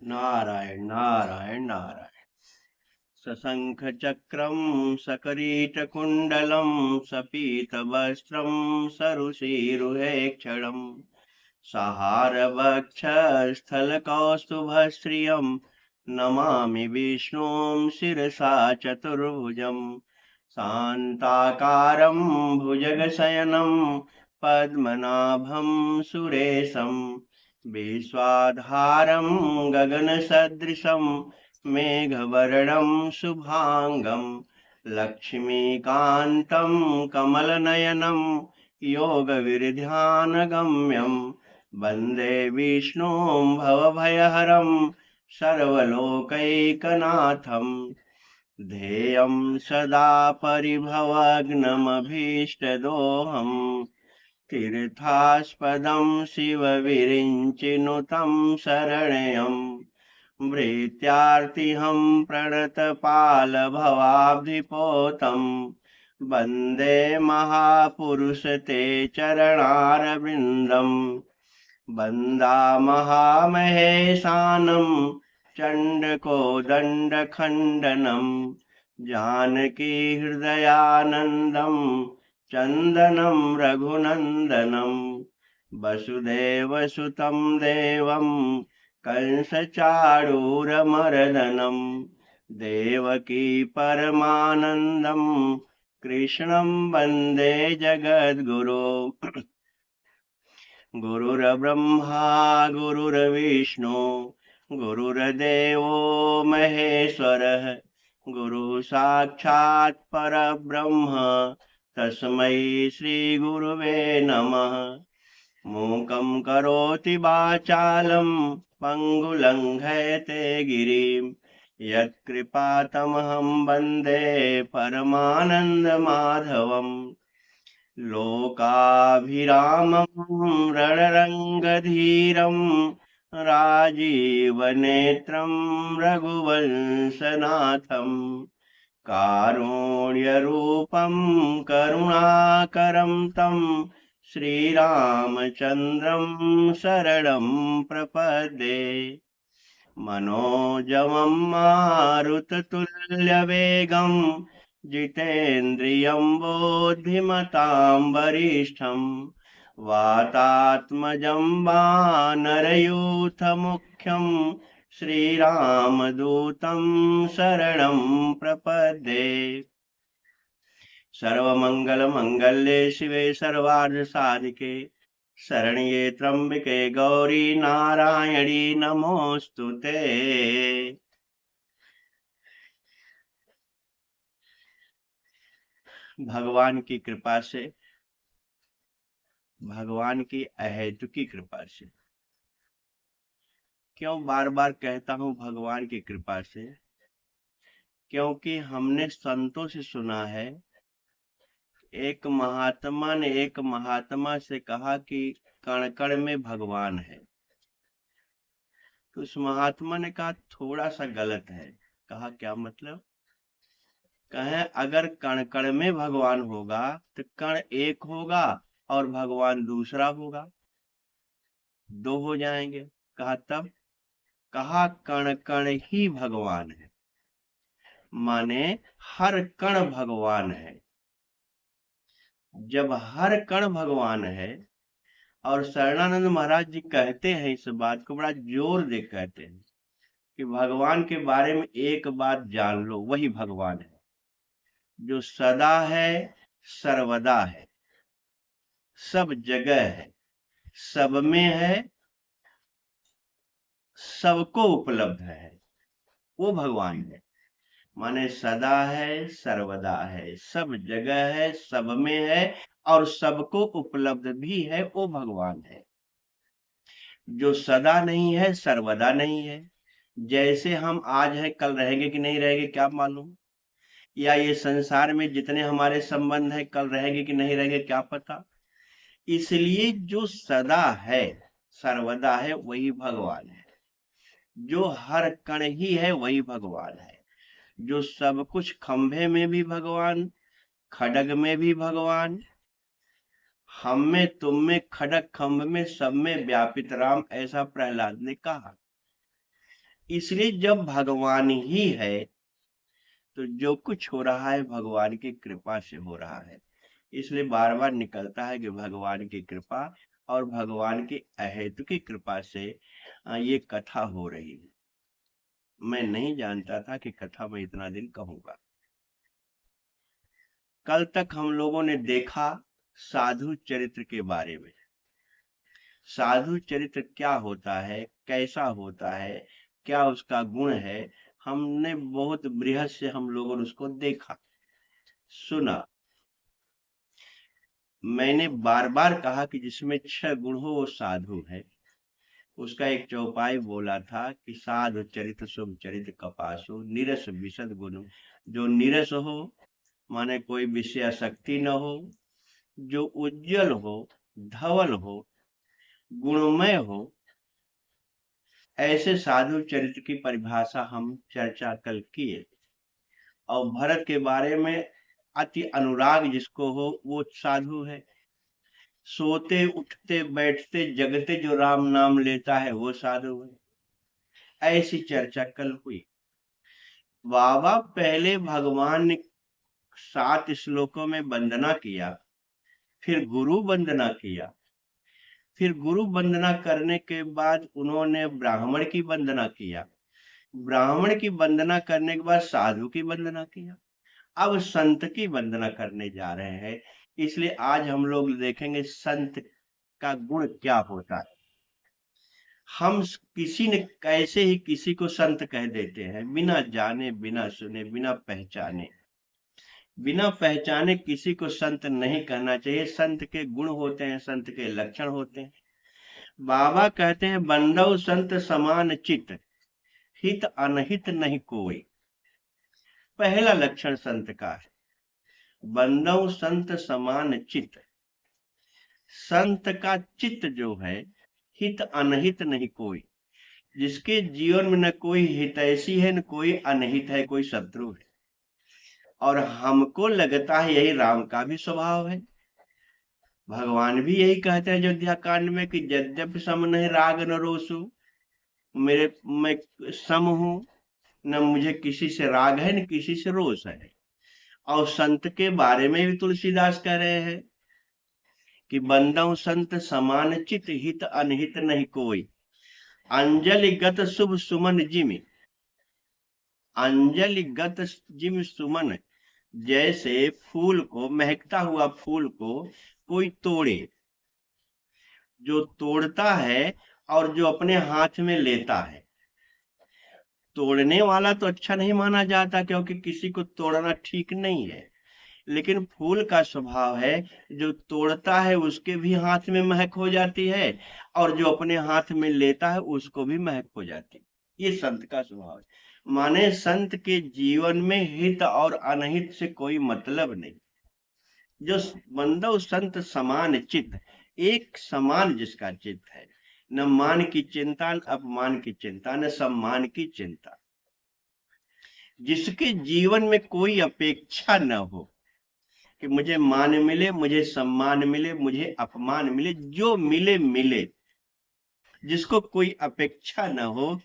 नारायण नारायण नारायण। सशंख चक्रम सकरीटकुण्डलं सपीतवस्त्रं सरुचिरुहेक्षणं सहारवक्षस्थलकौस्तुभश्रियं नमामि विष्णुं शिरसा चतुर्भुजं शान्ताकारं भुजगशयनं पद्मनाभं सुरेशं विश्वाधारं गगनसदृशं मेघवर्णं शुभांगं लक्ष्मीकान्तं कमलनयनं योगविरध्यानगम्यं वन्दे विष्णुं भवभयहरं सर्वलोकैकनाथं ध्येयं सदा परिभवग्नमभीष्टदोहम् तीर्थास्पदं शिवविरिञ्चिनुतं शरण्यं भृत्यार्तिहं प्रणतपालभवाब्धिपोतं वन्दे महापुरुष ते चरणारविन्दं वन्दामहामहेशानं चण्डकोदण्डखण्डनं जानकी हृदयानन्दं चन्दनं रघुनन्दनं वसुदेवसुतं देवं कंसचाणूरमर्दनं देवकी परमानन्दं कृष्णं वन्दे जगद्गुरो गुरुर्ब्रह्मा गुरुर्विष्णु गुरुर्देवो महेश्वरः गुरु साक्षात् परब्रह्म तस्मै श्रीगुरुवे नमः। मूकं करोति वाचालं पङ्गुलङ्घयते गिरिं यत्कृपातमहं वन्दे परमानन्दमाधवम् लोकाभिरामं रणरङ्गधीरं राजीवनेत्रं रघुवंशनाथं कारुण्यरूपं करुणाकरं तं श्रीरामचन्द्रं शरणं प्रपद्ये। मनोजवं मारुततुल्यवेगं जितेन्द्रियं बुद्धिमतां वरिष्ठं वातात्मजं वानरयूथमुख्यं श्रीरामदूतं शरणं प्रपद्ये। सर्वमङ्गलमङ्गल्ये शिवे सर्वार्थसाधिके शरण्ये त्र्यंबके गौरी नारायणी नमोस्तुते। भगवान की कृपा से, भगवान की अहेतुकी कृपा से, क्यों बार बार कहता हूं भगवान की कृपा से? क्योंकि हमने संतों से सुना है, एक महात्मा ने एक महात्मा से कहा कि कण कण में भगवान है। तो उस महात्मा ने कहा थोड़ा सा गलत है। कहा क्या मतलब? कहे अगर कण कण में भगवान होगा तो कण एक होगा और भगवान दूसरा होगा, दो हो जाएंगे। कहा तब? कहा कण कण ही भगवान है, माने हर कण भगवान है। जब हर कण भगवान है, और शरणानंद महाराज जी कहते हैं इस बात को, बड़ा जोर दे कहते हैं कि भगवान के बारे में एक बात जान लो, वही भगवान है जो सदा है, सर्वदा है, सब जगह है, सब में है, सबको उपलब्ध है, वो भगवान है। माने सदा है, सर्वदा है, सब जगह है, सब में है और सबको उपलब्ध भी है, वो भगवान है। जो सदा नहीं है, सर्वदा नहीं है। जैसे हम आज है कल रहेंगे कि नहीं रहेंगे क्या मालूम, या ये संसार में जितने हमारे संबंध है कल रहेंगे कि नहीं रहेंगे क्या पता। इसलिए जो सदा है, सर्वदा है, वही भगवान है। जो हर कण ही है वही भगवान है। जो सब कुछ, खंभे में भी भगवान, खड़ग में भी भगवान, हम में तुम में खड़ग खंभ में सब में व्यापित राम, ऐसा प्रहलाद ने कहा। इसलिए जब भगवान ही है तो जो कुछ हो रहा है भगवान की कृपा से हो रहा है। इसलिए बार बार निकलता है कि भगवान की कृपा और भगवान की अहेतु की कृपा से ये कथा हो रही है। मैं नहीं जानता था कि कथा में इतना दिन कहूंगा। कल तक हम लोगों ने देखा साधु चरित्र के बारे में। साधु चरित्र क्या होता है, कैसा होता है, क्या उसका गुण है, हमने बहुत बृहद से हम लोगों ने उसको देखा, सुना। मैंने बार बार कहा कि जिसमें 6 गुण हो वो साधु है। उसका एक चौपाई बोला था कि साधु चरित्र शुभ चरित्र कपासु नीरस विशद गुण। जो नीरस हो माने कोई विषय आसक्ति न हो, जो उज्जवल हो, धवल हो, गुणमय हो, ऐसे साधु चरित्र की परिभाषा हम चर्चा कल किए। और भरत के बारे में अति अनुराग जिसको हो वो साधु है। सोते उठते बैठते जगते जो राम नाम लेता है वो साधु है। ऐसी चर्चा कल हुई। बाबा पहले भगवान ने 7 श्लोकों में वंदना किया, फिर गुरु वंदना किया, फिर गुरु वंदना करने के बाद उन्होंने ब्राह्मण की वंदना किया, ब्राह्मण की वंदना करने के बाद साधु की वंदना किया, अब संत की वंदना करने जा रहे हैं। इसलिए आज हम लोग देखेंगे संत का गुण क्या होता है। हम किसी ने कैसे ही किसी को संत कह देते हैं, बिना जाने, बिना सुने, बिना पहचाने। बिना पहचाने किसी को संत नहीं कहना चाहिए। संत के गुण होते हैं, संत के लक्षण होते हैं। बाबा कहते हैं बंदौ संत समान चित, हित अनहित नहीं कोई। पहला लक्षण संत का है, बंदौ संत समान चित। संत का चित्त जो है हित अनहित नहीं कोई, जिसके जीवन में न कोई हितैषी है, न कोई अनहित है, कोई शत्रु है। और हमको लगता है यही राम का भी स्वभाव है। भगवान भी यही कहते हैं अयोध्या कांड में कि यद्यपि सम नहीं राग न रोसु, मैं सम हूं, न मुझे किसी से राग है न किसी से रोष है। और संत के बारे में भी तुलसीदास कह रहे हैं कि बंदौ संत समान चित, हित अनहित नहीं कोई। अंजलि गत शुभ सुमन जिमि, अंजलि गत जिम सुमन। जैसे फूल को, महकता हुआ फूल को कोई तोड़े, जो तोड़ता है और जो अपने हाथ में लेता है। तोड़ने वाला तो अच्छा नहीं माना जाता, क्योंकि किसी को तोड़ना ठीक नहीं है। लेकिन फूल का स्वभाव है, जो तोड़ता है उसके भी हाथ में महक हो जाती है, और जो अपने हाथ में लेता है उसको भी महक हो जाती है। ये संत का स्वभाव है। माने संत के जीवन में हित और अनहित से कोई मतलब नहीं। जो बंदो संत समान चित्त, एक समान जिसका चित्त है, न मान की चिंता, न अपमान की चिंता, न सम्मान की चिंता। जिसके जीवन में कोई अपेक्षा न हो कि मुझे मान मिले, मुझे सम्मान मिले, मुझे अपमान मिले, जो मिले मिले, जिसको कोई अपेक्षा न हो,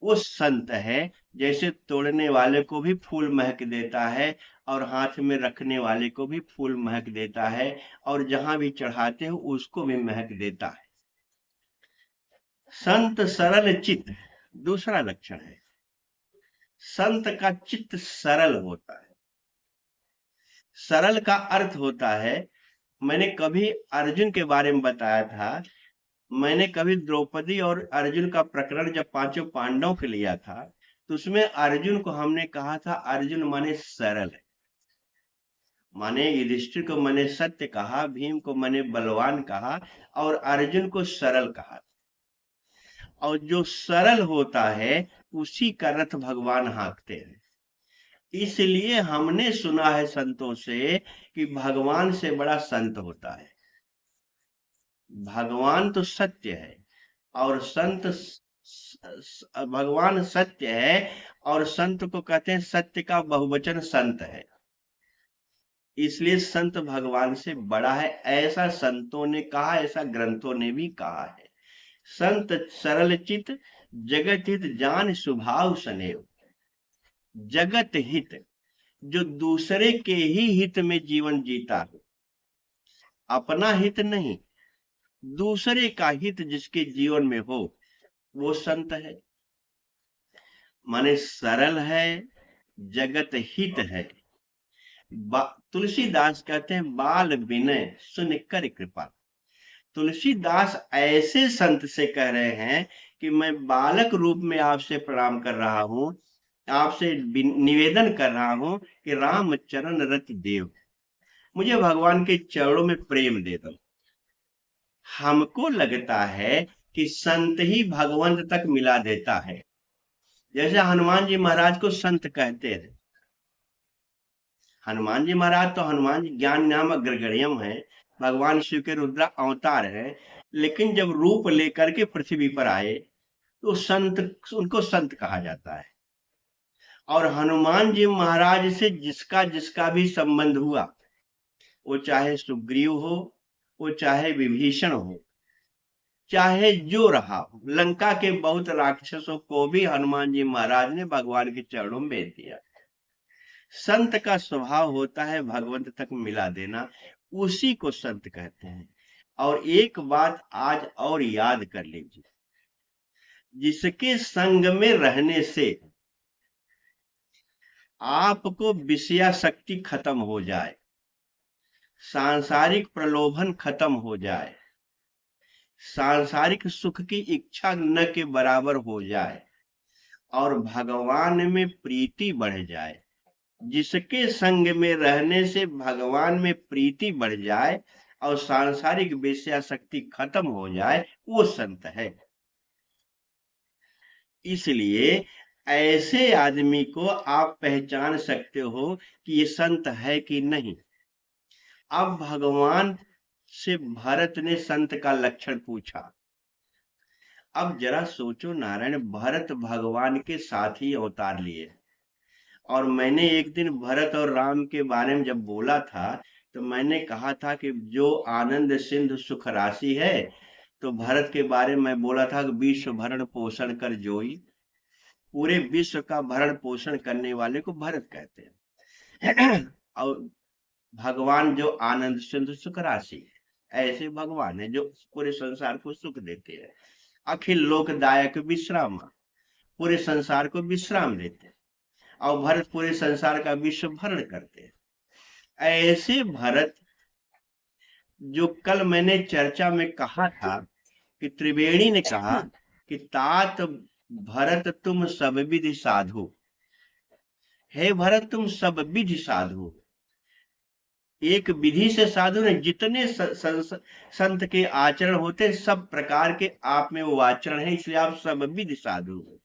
वो संत है। जैसे तोड़ने वाले को भी फूल महक देता है, और हाथ में रखने वाले को भी फूल महक देता है, और जहां भी चढ़ाते हो उसको भी महक देता है। संत सरल चित्त दूसरा लक्षण है। संत का चित्त सरल होता है। सरल का अर्थ होता है, मैंने कभी अर्जुन के बारे में बताया था। मैंने कभी द्रौपदी और अर्जुन का प्रकरण जब 5 पांडवों के लिया था, तो उसमें अर्जुन को हमने कहा था अर्जुन माने सरल है। माने युधिष्ठिर को मैंने सत्य कहा, भीम को मैंने बलवान कहा, और अर्जुन को सरल कहा। और जो सरल होता है उसी का रथ भगवान हाँकते हैं। इसलिए हमने सुना है संतों से कि भगवान से बड़ा संत होता है। भगवान तो सत्य है, और संत भगवान सत्य है, और संत को कहते हैं सत्य का बहुवचन संत है। इसलिए संत भगवान से बड़ा है, ऐसा संतों ने कहा, ऐसा ग्रंथों ने भी कहा है। संत सरल चित, जगत हित जान स्वभाव सनेव। जगत हित, जो दूसरे के ही हित में जीवन जीता है, अपना हित नहीं, दूसरे का हित जिसके जीवन में हो, वो संत है। माने सरल है, जगत हित है। तुलसीदास कहते हैं बाल विनय सुन कर कृपा। तुलसीदास ऐसे संत से कह रहे हैं कि मैं बालक रूप में आपसे प्रणाम कर रहा हूं, आपसे निवेदन कर रहा हूं कि राम चरण रति देव, मुझे भगवान के चरणों में प्रेम दे दो। हमको लगता है कि संत ही भगवंत तक मिला देता है। जैसे हनुमान जी महाराज को संत कहते हैं। हनुमान जी महाराज तो हनुमान जी ज्ञान नाम अग्रगण्यम है, भगवान शिव के रुद्र अवतार है, लेकिन जब रूप लेकर के पृथ्वी पर आए तो संत, उनको संत कहा जाता है। और हनुमान जी महाराज से जिसका जिसका भी संबंध हुआ, वो चाहे सुग्रीव हो, वो चाहे विभीषण हो, चाहे जो रहा हो, लंका के बहुत राक्षसों को भी हनुमान जी महाराज ने भगवान के चरणों में भेज दिया। संत का स्वभाव होता है भगवंत तक मिला देना, उसी को संत कहते हैं। और एक बात आज और याद कर लीजिए, जिसके संग में रहने से आपको विषयाशक्ति खत्म हो जाए, सांसारिक प्रलोभन खत्म हो जाए, सांसारिक सुख की इच्छा न के बराबर हो जाए और भगवान में प्रीति बढ़ जाए, जिसके संग में रहने से भगवान में प्रीति बढ़ जाए और सांसारिक विषयाशक्ति खत्म हो जाए, वो संत है। इसलिए ऐसे आदमी को आप पहचान सकते हो कि ये संत है कि नहीं। अब भगवान से भरत ने संत का लक्षण पूछा। अब जरा सोचो नारायण, भरत भगवान के साथ ही अवतार लिए। और मैंने एक दिन भरत और राम के बारे में जब बोला था तो मैंने कहा था कि जो आनंद सिंधु सुख राशि है, तो भरत के बारे में मैं बोला था कि विश्व भरण पोषण कर जोई, पूरे विश्व का भरण पोषण करने वाले को भरत कहते हैं। और भगवान जो आनंद सिंधु सुख राशि, ऐसे भगवान है जो पूरे संसार को सुख देते हैं। अखिल लोकदायक विश्राम, पूरे संसार को विश्राम देते हैं। और भरत पूरे संसार का विश्व भरण करते हैं। ऐसे भरत जो कल मैंने चर्चा में कहा था कि त्रिवेणी ने कहा कि तात भरत तुम सब विधि साधु, हे भरत तुम सब विधि साधु। एक विधि से साधु ने, जितने संत के आचरण होते सब प्रकार के आप में वो आचरण है, इसलिए आप सब विधि साधु हो।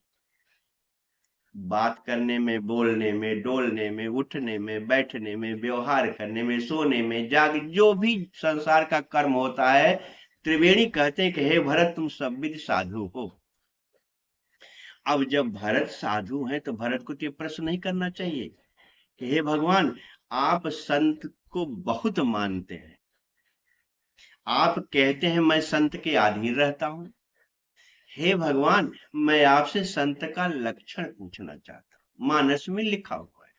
बात करने में, बोलने में, डोलने में, उठने में, बैठने में, व्यवहार करने में, सोने में, जाग, जो भी संसार का कर्म होता है, त्रिवेणी कहते हैं कि हे भरत तुम सब विधि साधु हो। अब जब भरत साधु हैं तो भरत को तो प्रश्न नहीं करना चाहिए कि हे भगवान, आप संत को बहुत मानते हैं, आप कहते हैं मैं संत के अधीन रहता हूं, हे भगवान मैं आपसे संत का लक्षण पूछना चाहता हूं, मानस में लिखा हुआ है।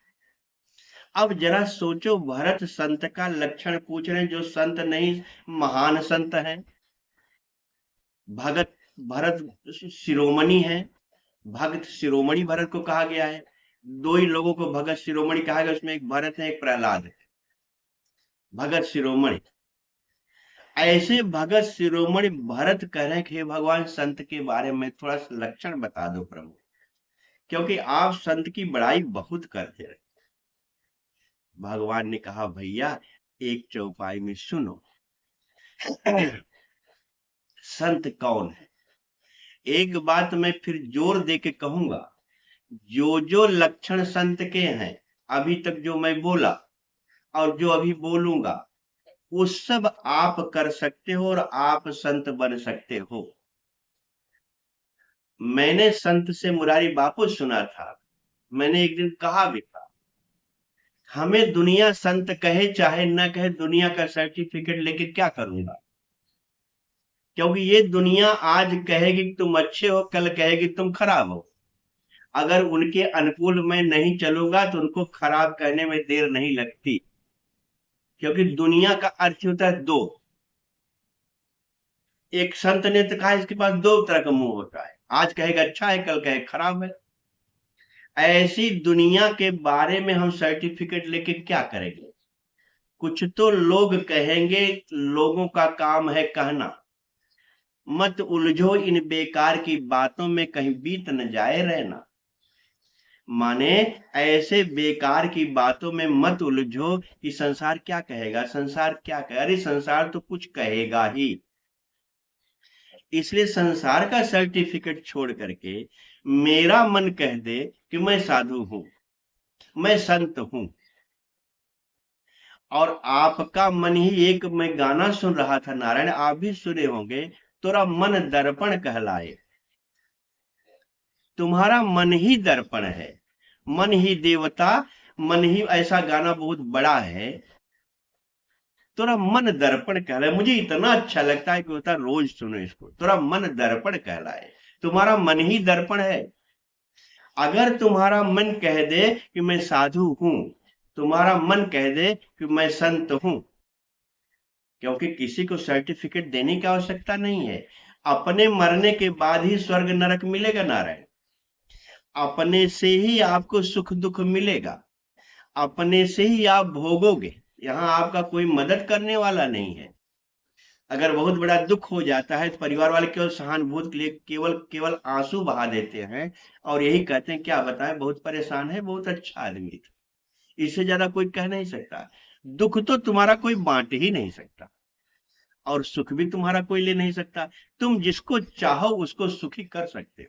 अब जरा सोचो, भरत संत का लक्षण पूछ रहे हैं, जो संत नहीं महान संत है। भगत भरत शिरोमणि है, भक्त शिरोमणि भरत को कहा गया है। दो ही लोगों को भगत शिरोमणि कहा गया, उसमें एक भरत है, एक प्रहलाद है। भगत शिरोमणि, ऐसे भगत शिरोमणि भरत कह रहे हैं कि भगवान संत के बारे में थोड़ा सा लक्षण बता दो प्रभु, क्योंकि आप संत की बड़ाई बहुत करते रहे। भगवान ने कहा भैया एक चौपाई में सुनो। संत कौन है? एक बात मैं फिर जोर दे के कहूंगा, जो जो लक्षण संत के हैं अभी तक जो मैं बोला और जो अभी बोलूंगा, वो सब आप कर सकते हो और आप संत बन सकते हो। मैंने संत से मुरारी बापू सुना था, मैंने एक दिन कहा भी था, हमें दुनिया संत कहे चाहे न कहे, दुनिया का सर्टिफिकेट लेके क्या करूंगा? क्योंकि ये दुनिया आज कहेगी कि तुम अच्छे हो, कल कहेगी तुम खराब हो। अगर उनके अनुकूल मैं नहीं चलूंगा तो उनको खराब कहने में देर नहीं लगती, क्योंकि दुनिया का अर्थ होता है दो। एक संत ने तो कहा इसके पास दो तरह का मुंह होता है, आज कहेगा अच्छा है, कल कहेगा खराब है। ऐसी दुनिया के बारे में हम सर्टिफिकेट लेके क्या करेंगे? कुछ तो लोग कहेंगे, लोगों का काम है कहना। मत उलझो इन बेकार की बातों में, कहीं बीत न जाए रहना। माने ऐसे बेकार की बातों में मत उलझो कि संसार क्या कहेगा, संसार क्या कहे, अरे संसार तो कुछ कहेगा ही। इसलिए संसार का सर्टिफिकेट छोड़ करके मेरा मन कह दे कि मैं साधु हूं, मैं संत हूं। और आपका मन ही, एक मैं गाना सुन रहा था नारायण, आप भी सुने होंगे, तोरा मन दर्पण कहलाए। तुम्हारा मन ही दर्पण है, मन ही देवता, मन ही, ऐसा गाना बहुत बड़ा है। तोरा मन दर्पण कहलाए, मुझे इतना अच्छा लगता है कि होता रोज सुनो इसको, तोरा मन दर्पण कहलाए। तुम्हारा मन ही दर्पण है। अगर तुम्हारा मन कह दे कि मैं साधु हूं, तुम्हारा मन कह दे कि मैं संत हूं, क्योंकि किसी को सर्टिफिकेट देने की आवश्यकता नहीं है। अपने मरने के बाद ही स्वर्ग नरक मिलेगा नारायण। अपने से ही आपको सुख दुख मिलेगा, अपने से ही आप भोगोगे। यहाँ आपका कोई मदद करने वाला नहीं है। अगर बहुत बड़ा दुख हो जाता है तो परिवार वाले केवल सहानुभूति के लिए केवल केवल आंसू बहा देते हैं, और यही कहते हैं क्या बताएं, बहुत परेशान है, बहुत अच्छा आदमी था। इससे ज्यादा कोई कह नहीं सकता। दुख तो तुम्हारा कोई बांट ही नहीं सकता, और सुख भी तुम्हारा कोई ले नहीं सकता। तुम जिसको चाहो उसको सुखी कर सकते हो।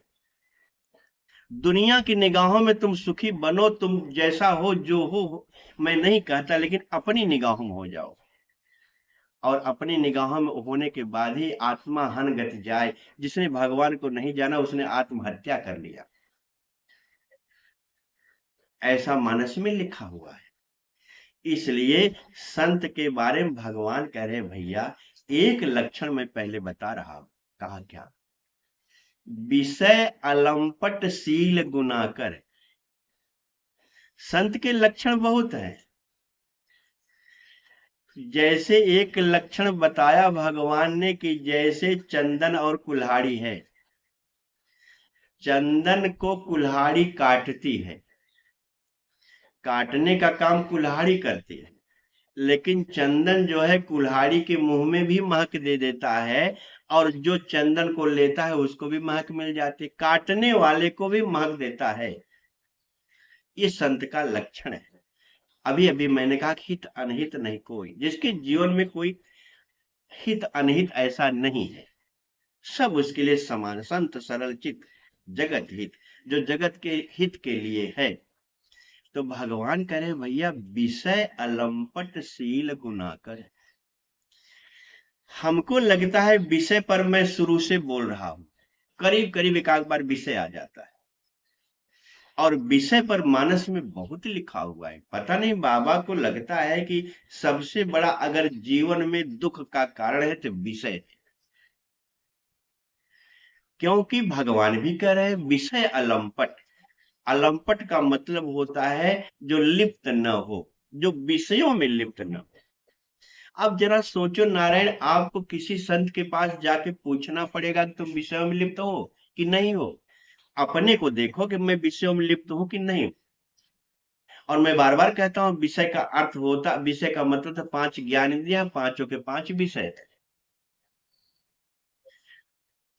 दुनिया की निगाहों में तुम सुखी बनो, तुम जैसा हो जो हो, मैं नहीं कहता, लेकिन अपनी निगाहों में हो जाओ। और अपनी निगाहों में होने के बाद ही आत्मा हन गति जाए। जिसने भगवान को नहीं जाना उसने आत्महत्या कर लिया, ऐसा मानस में लिखा हुआ है। इसलिए संत के बारे में भगवान कह रहे भैया, एक लक्षण मैं पहले बता रहा हूं। कहा क्या? विषय अलंपट शील गुनाकर। संत के लक्षण बहुत हैं। जैसे एक लक्षण बताया भगवान ने कि जैसे चंदन और कुल्हाड़ी है, चंदन को कुल्हाड़ी काटती है, काटने का काम कुल्हाड़ी करती है, लेकिन चंदन जो है कुल्हाड़ी के मुंह में भी महक दे देता है, और जो चंदन को लेता है उसको भी महक मिल जाती है, काटने वाले को भी महक देता है। ये संत का लक्षण है। अभी अभी मैंने कहा कि हित अनहित नहीं कोई, जिसके जीवन में कोई हित अनहित ऐसा नहीं है, सब उसके लिए समान, संत सरल चित जगत हित, जो जगत के हित के लिए है। तो भगवान करे भैया, विषय अलंपट शील गुनाकर। हमको लगता है विषय पर मैं शुरू से बोल रहा हूं, करीब करीब एक आध बार विषय आ जाता है, और विषय पर मानस में बहुत लिखा हुआ है। पता नहीं बाबा को लगता है कि सबसे बड़ा अगर जीवन में दुख का कारण है तो विषय है। क्योंकि भगवान भी कह रहे हैं विषय अलंपट। अलंपट का मतलब होता है जो लिप्त न हो, जो विषयों में लिप्त न हो। अब जरा सोचो नारायण, आपको किसी संत के पास जाके पूछना पड़ेगा कि तुम विषयों में लिप्त हो कि नहीं हो। अपने को देखो कि मैं विषयों में लिप्त हूं कि नहीं। और मैं बार बार कहता हूं, विषय का अर्थ होता, विषय का मतलब था पांच ज्ञान इंद्रियां, पांचों के पांच विषय थे।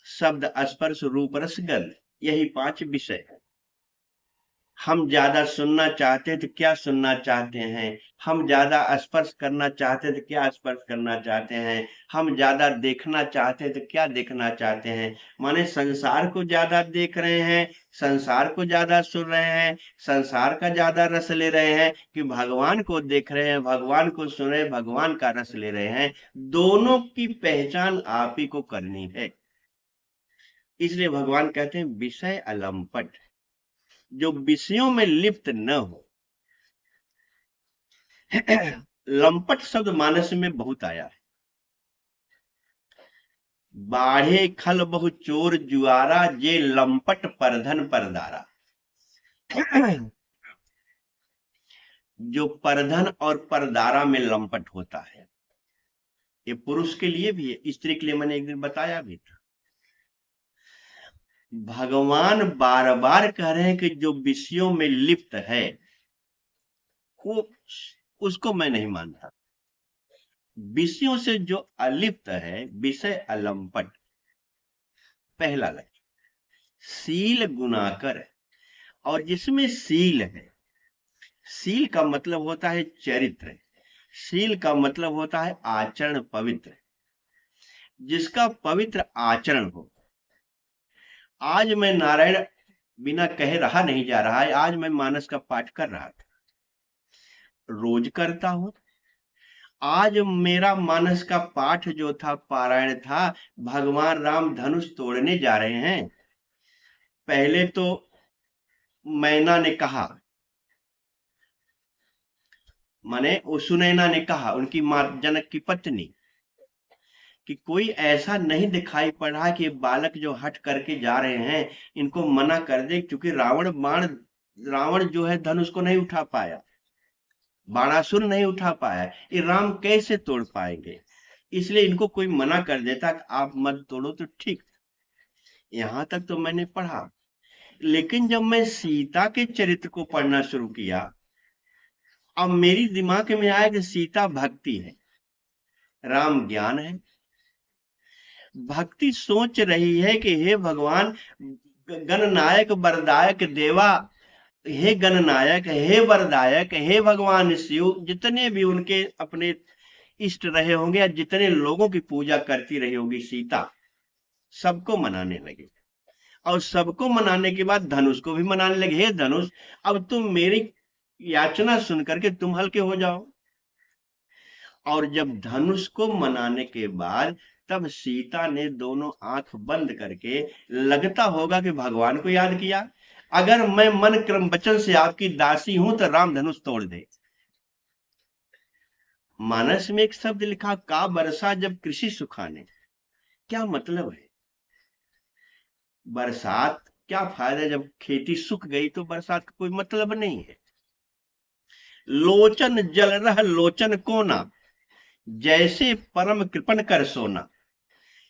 शब्द स्पर्श रूप रस गंध, यही पांच विषय। हम ज्यादा सुनना चाहते हैं तो क्या सुनना चाहते हैं, हम ज्यादा स्पर्श करना चाहते हैं तो क्या स्पर्श करना चाहते हैं, हम ज्यादा देखना चाहते हैं तो क्या देखना चाहते हैं। माने संसार को ज्यादा देख रहे हैं, संसार को ज्यादा सुन रहे हैं, संसार का ज्यादा रस ले रहे हैं, कि भगवान को देख रहे हैं, भगवान को सुन रहे हैं, भगवान का रस ले रहे हैं। दोनों की पहचान आप ही को करनी है। इसलिए भगवान कहते हैं विषय अलंपट, जो विषयों में लिप्त न हो। लंपट शब्द मानस में बहुत आया है। बाढ़े खल बहु चोर जुआरा, जे लंपट परधन परदारा। जो परधन और परदारा में लंपट होता है, ये पुरुष के लिए भी है, स्त्री के लिए मैंने एक दिन बताया भी था। भगवान बार बार कह रहे हैं कि जो विषयों में लिप्त है वो, उसको मैं नहीं मानता। विषयों से जो अलिप्त है, विषय अलंपट, पहला लक्ष्य। सील गुणाकर, और जिसमें सील है, सील का मतलब होता है चरित्र, सील का मतलब होता है आचरण पवित्र, जिसका पवित्र आचरण हो। आज मैं नारायण बिना कहे रहा नहीं जा रहा है, आज मैं मानस का पाठ कर रहा था, रोज करता हूं। आज मेरा मानस का पाठ जो था, पारायण था, भगवान राम धनुष तोड़ने जा रहे हैं। पहले तो मैना ने कहा, माने सुनैना ने कहा, उनकी मां जनक की पत्नी, कि कोई ऐसा नहीं दिखाई पड़ रहा कि बालक जो हट करके जा रहे हैं, इनको मना कर दे, क्योंकि रावण जो है धनुष को नहीं उठा पाया, बाणासुर नहीं उठा पाया, ये राम कैसे तोड़ पाएंगे, इसलिए इनको कोई मना कर देता कि आप मत तोड़ो तो ठीक। यहां तक तो मैंने पढ़ा, लेकिन जब मैं सीता के चरित्र को पढ़ना शुरू किया, अब मेरी दिमाग में आया कि सीता भक्ति है, राम ज्ञान है। भक्ति सोच रही है कि हे भगवान गणनायक वरदायक देवा, हे गणनायक, हे वरदायक, हे भगवान शिव, जितने भी उनके अपने इष्ट रहे होंगे या जितने लोगों की पूजा करती रही होगी सीता, सबको मनाने लगे। और सबको मनाने के बाद धनुष को भी मनाने लगे, हे धनुष, अब तुम मेरी याचना सुन करके तुम हल्के हो जाओ। और जब धनुष को मनाने के बाद तब सीता ने दोनों आंख बंद करके, लगता होगा कि भगवान को याद किया, अगर मैं मन क्रम वचन से आपकी दासी हूं तो राम धनुष तोड़ दे। मानस में एक शब्द लिखा, का बरसा जब कृषि सुखाने, क्या मतलब है? बरसात क्या फायदा, जब खेती सूख गई तो बरसात का कोई मतलब नहीं है। लोचन जल रह लोचन कोना, जैसे परम कृपण कर सोना।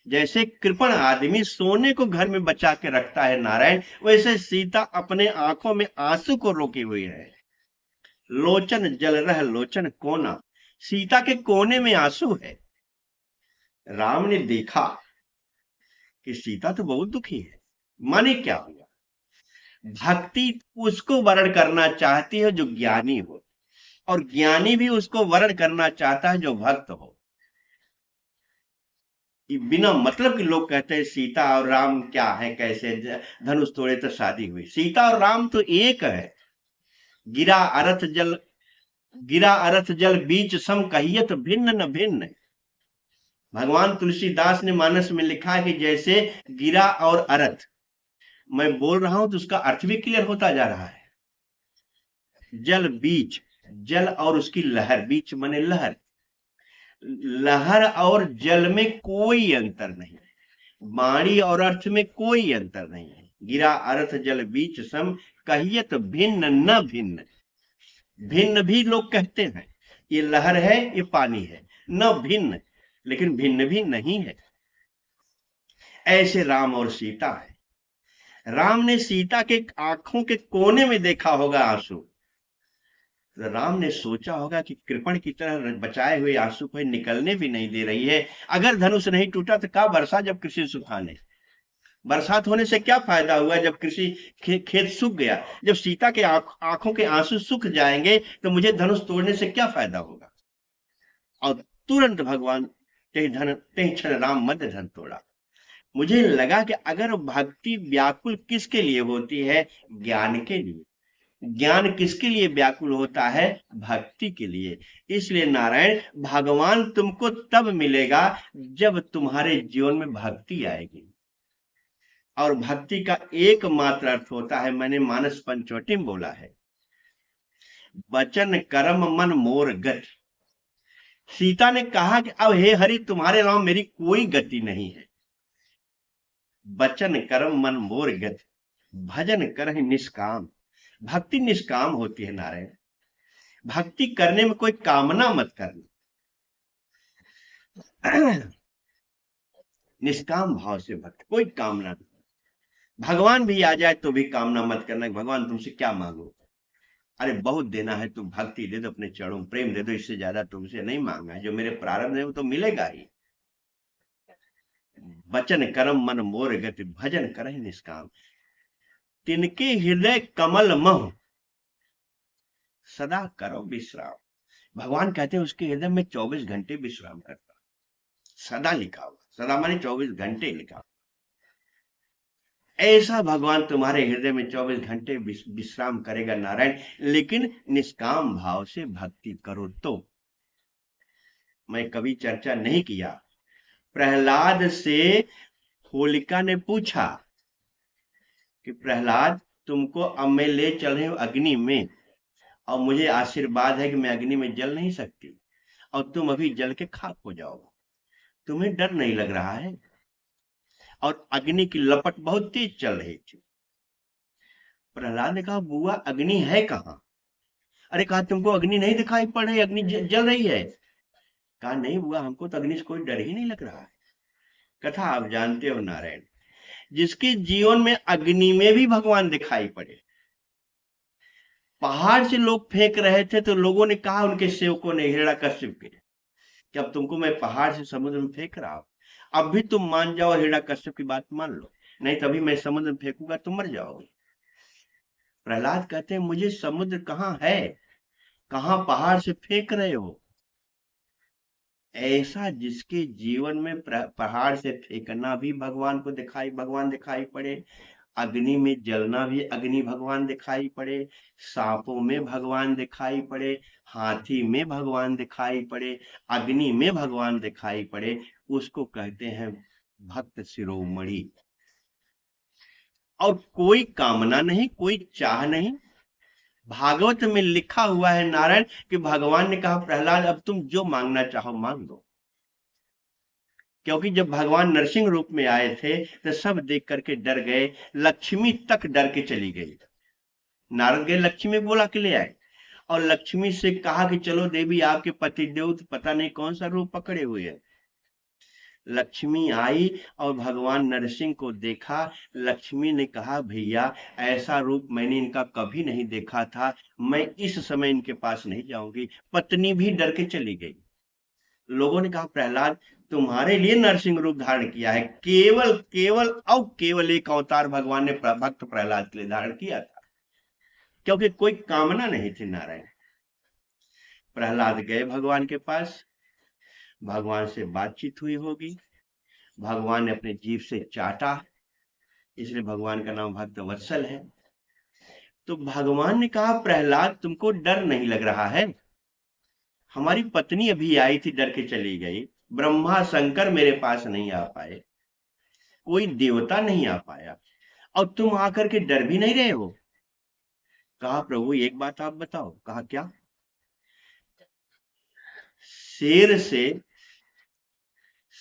जैसे कृपण आदमी सोने को घर में बचा के रखता है नारायण, वैसे सीता अपने आंखों में आंसू को रोकी हुई है। लोचन जल रह लोचन कोना, सीता के कोने में आंसू है। राम ने देखा कि सीता तो बहुत दुखी है। माने क्या हुआ? भक्ति उसको वर्ण करना चाहती है जो ज्ञानी हो, और ज्ञानी भी उसको वर्ण करना चाहता है जो भक्त हो। बिना मतलब के लोग कहते हैं सीता और राम क्या है, कैसे धनुष तोड़े तो शादी हुई। सीता और राम तो एक है। गिरा अरथ जल, गिरा अरथ जल बीच सम, कहियत भिन्न न भिन्न। भगवान तुलसीदास ने मानस में लिखा कि जैसे गिरा और अरथ, मैं बोल रहा हूं तो उसका अर्थ भी क्लियर होता जा रहा है। जल बीच, जल और उसकी लहर, बीच माने लहर, लहर और जल में कोई अंतर नहीं, वाणी और अर्थ में कोई अंतर नहीं है। गिरा अर्थ जल बीच सम, कहियत भिन्न न भिन्न। भिन्न भी लोग कहते हैं, ये लहर है ये पानी है, न भिन्न, लेकिन भिन्न भी नहीं है। ऐसे राम और सीता है। राम ने सीता के आंखों के कोने में देखा होगा आंसू, राम ने सोचा होगा कि कृपण की तरह बचाए हुए आंसू को निकलने भी नहीं दे रही है। अगर धनुष नहीं टूटा तो क्या बरसा जब कृषि सुखाने, बरसात होने से क्या फायदा हुआ जब कृषि खेत सूख गया। जब सीता के आंखों के आंसू सूख जाएंगे तो मुझे धनुष तोड़ने से क्या फायदा होगा। और तुरंत भगवान ते क्षण राम मध्य धन तोड़ा। मुझे लगा कि अगर भक्ति व्याकुल किसके लिए होती है, ज्ञान के लिए। ज्ञान किसके लिए व्याकुल होता है, भक्ति के लिए। इसलिए नारायण भगवान तुमको तब मिलेगा जब तुम्हारे जीवन में भक्ति आएगी। और भक्ति का एकमात्र अर्थ होता है, मैंने मानस पंचवटी में बोला है, वचन कर्म मन मोर गति। सीता ने कहा कि अब हे हरि तुम्हारे नाम मेरी कोई गति नहीं है, वचन कर्म मन मोर गति, भजन करहि निष्काम। भक्ति निष्काम होती है नारायण। भक्ति करने में कोई कामना मत करना। निष्काम भाव से भक्ति, कोई कामना नहीं। भगवान भी आ जाए तो भी कामना मत करना कि भगवान तुमसे क्या मांगो। अरे बहुत देना है, तुम भक्ति दे दो, अपने चरणों प्रेम दे दो, इससे ज्यादा तुमसे नहीं मांगा है। जो मेरे प्रारब्ध है वो तो मिलेगा ही। वचन कर्म मन मोर गति, भजन करहि निष्काम। तिनके हृदय कमल मह, सदा करो विश्राम। भगवान कहते हैं उसके हृदय में 24 घंटे विश्राम करता। सदा लिखा हुआ, सदा माने 24 घंटे लिखा हुआ। ऐसा भगवान तुम्हारे हृदय में 24 घंटे विश्राम करेगा नारायण, लेकिन निष्काम भाव से भक्ति करो तो। मैं कभी चर्चा नहीं किया, प्रहलाद से होलिका ने पूछा कि प्रहलाद तुमको अब मैं ले चल रही हूं अग्नि में, और मुझे आशीर्वाद है कि मैं अग्नि में जल नहीं सकती, और तुम अभी जल के खाक हो जाओ, तुम्हें डर नहीं लग रहा है? और अग्नि की लपट बहुत तेज चल रही थी। प्रहलाद ने कहा बुआ अग्नि है कहाँ? अरे कहा तुमको अग्नि नहीं दिखाई पड़ रही, अग्नि जल रही है? कहा नहीं बुआ, हमको तो अग्नि से कोई डर ही नहीं लग रहा है। कथा आप जानते हो नारायण, जिसके जीवन में अग्नि में भी भगवान दिखाई पड़े। पहाड़ से लोग फेंक रहे थे तो लोगों ने कहा, उनके सेवकों ने, हिरण्यकश्यप के, कि अब तुमको मैं पहाड़ से समुद्र में फेंक रहा हूं, अब भी तुम मान जाओ, हिरण्यकश्यप की बात मान लो, नहीं तभी मैं समुद्र में फेंकूंगा, तुम मर जाओगे। प्रहलाद कहते हैं मुझे समुद्र कहाँ है, कहाँ पहाड़ से फेंक रहे हो? ऐसा जिसके जीवन में पहाड़ से फेंकना भी भगवान को भगवान दिखाई पड़े, अग्नि में जलना भी अग्नि भगवान दिखाई पड़े, सांपों में भगवान दिखाई पड़े, हाथी में भगवान दिखाई पड़े, अग्नि में भगवान दिखाई पड़े, उसको कहते हैं भक्त शिरोमणि। और कोई कामना नहीं, कोई चाह नहीं। भागवत में लिखा हुआ है नारायण कि भगवान ने कहा प्रहलाद अब तुम जो मांगना चाहो मांग दो। क्योंकि जब भगवान नरसिंह रूप में आए थे तो सब देख करके डर गए, लक्ष्मी तक डर के चली गई। नारद गए लक्ष्मी बोला के ले आए, और लक्ष्मी से कहा कि चलो देवी आपके पतिदेव तो पता नहीं कौन सा रूप पकड़े हुए हैं। लक्ष्मी आई और भगवान नरसिंह को देखा। लक्ष्मी ने कहा भैया ऐसा रूप मैंने इनका कभी नहीं देखा था, मैं इस समय इनके पास नहीं जाऊंगी। पत्नी भी डर के चली गई। लोगों ने कहा प्रहलाद तुम्हारे लिए नरसिंह रूप धारण किया है, केवल केवल और केवल एक अवतार भगवान ने भक्त प्रहलाद के लिए धारण किया था, क्योंकि कोई कामना नहीं थी नारायण। प्रहलाद गए भगवान के पास, भगवान से बातचीत हुई होगी, भगवान ने अपने जीभ से चाटा, इसलिए भगवान का नाम भक्त वत्सल है। तो भगवान ने कहा प्रहलाद तुमको डर नहीं लग रहा है? हमारी पत्नी अभी आई थी, डर के चली गई, ब्रह्मा शंकर मेरे पास नहीं आ पाए, कोई देवता नहीं आ पाया, और तुम आकर के डर भी नहीं रहे हो। कहा प्रभु एक बात आप बताओ। कहा क्या?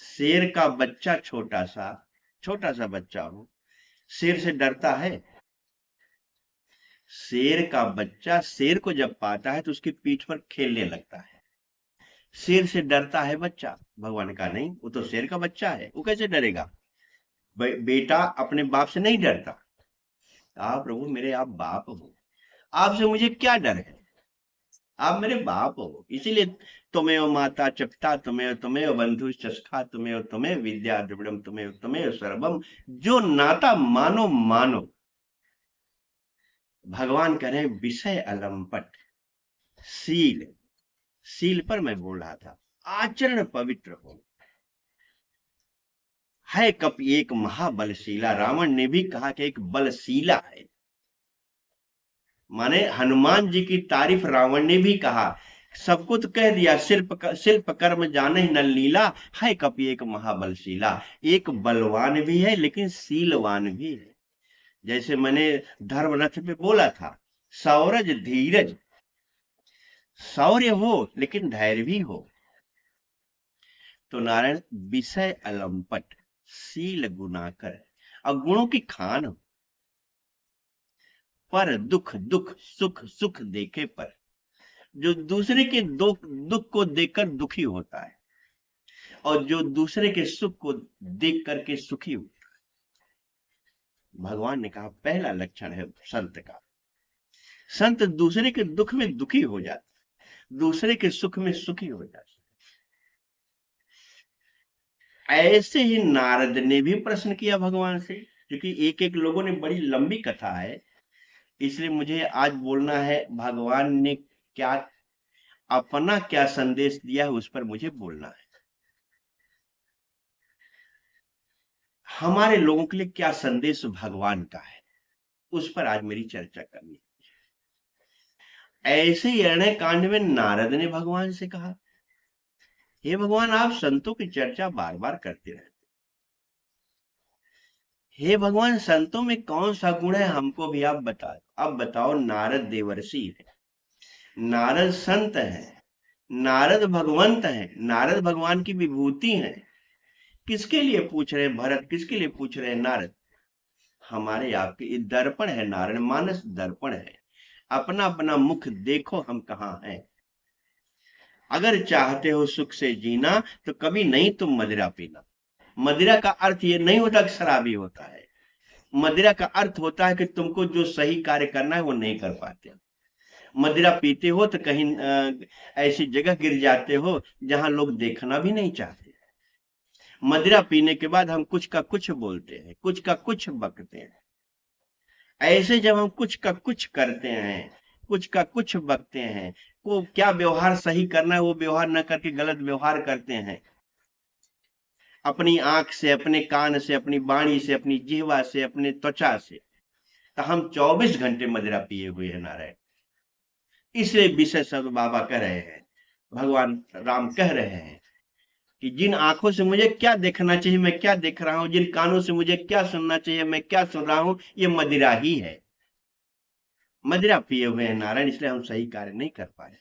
शेर का बच्चा छोटा सा बच्चा हो, शेर से डरता है? शेर का बच्चा शेर को जब पाता है तो उसकी पीठ पर खेलने लगता है, शेर से डरता है बच्चा? भगवान का नहीं, वो तो शेर का बच्चा है, वो कैसे डरेगा? बेटा अपने बाप से नहीं डरता। आप प्रभु मेरे आप बाप हो, आपसे मुझे क्या डर है, आप मेरे बाप हो, इसीलिए तुम्हें माता चपता, तुम्हें बंधु चस्खा, तुम्हें विद्या द्रविड़म, तुम्हें सर्वम, जो नाता मानो मानो। भगवान कह रहे विषय अलंपट, शील, शील पर मैं बोल रहा था, आचरण पवित्र हो। है कप एक महाबलशीला, रावण ने भी कहा कि एक बलशीला है, माने हनुमान जी की तारीफ रावण ने भी कहा। सबको तो कह दिया शिल्प कर्म जाने न लीला, है कपि एक महाबलशीला, एक बलवान भी है लेकिन शीलवान भी है। जैसे मैंने धर्मरथ पे बोला था, सौरज धीरज, शौर्य हो लेकिन धैर्य भी हो। तो नारायण विषय अलंपट, शील गुनाकर, और गुणों की खान हो। पर दुख दुख, सुख सुख देखे पर, जो दूसरे के दुख को देखकर दुखी होता है और जो दूसरे के सुख को देख करके सुखी होता है। भगवान ने कहा पहला लक्षण है संत का। संत दूसरे के दुख में दुखी हो जाता है, दूसरे के सुख में सुखी हो जाता है। ऐसे ही नारद ने भी प्रश्न किया भगवान से, क्योंकि एक एक लोगों ने, बड़ी लंबी कथा है, इसलिए मुझे आज बोलना है भगवान ने क्या, अपना क्या संदेश दिया है उस पर मुझे बोलना है। हमारे लोगों के लिए क्या संदेश भगवान का है, उस पर आज मेरी चर्चा करनी है। ऐसे ही अरण्य कांड में नारद ने भगवान से कहा, हे भगवान, आप संतों की चर्चा बार बार करते रहते, हे भगवान, संतों में कौन सा गुण है हमको भी आप बताओ। अब बताओ, नारद देवर्षि है, नारद संत है, नारद भगवंत है, नारद भगवान की विभूति है, किसके लिए पूछ रहे हैं भरत, किसके लिए पूछ रहे हैं नारद? हमारे आपके दर्पण है, नारायण मानस दर्पण है, अपना अपना मुख देखो हम कहाँ हैं। अगर चाहते हो सुख से जीना तो कभी नहीं तुम मदिरा पीना। मदिरा का अर्थ ये नहीं होता कि शराबी होता है, मदिरा का अर्थ होता है कि तुमको जो सही कार्य करना है वो नहीं कर पाते। मदिरा पीते हो तो कहीं ऐसी जगह गिर जाते हो जहां लोग देखना भी नहीं चाहते। मदिरा पीने के बाद हम कुछ का कुछ बोलते हैं, कुछ का कुछ बकते हैं। ऐसे जब हम कुछ का कुछ करते हैं, कुछ का कुछ बकते हैं, वो क्या व्यवहार सही करना है वो व्यवहार न करके गलत व्यवहार करते हैं, अपनी आंख से, अपने कान से, अपनी वाणी से, अपनी जिह्वा से, अपने त्वचा से, तो हम 24 घंटे मदिरा पिए हुए हैं नारायण। इसलिए विषय सब बाबा कह रहे हैं, भगवान राम कह रहे हैं कि जिन आंखों से मुझे क्या देखना चाहिए मैं क्या देख रहा हूं, जिन कानों से मुझे क्या सुनना चाहिए मैं क्या सुन रहा हूं, ये मदिरा ही है। मदिरा पिए हुए हैं नारायण, इसलिए हम सही कार्य नहीं कर पाए।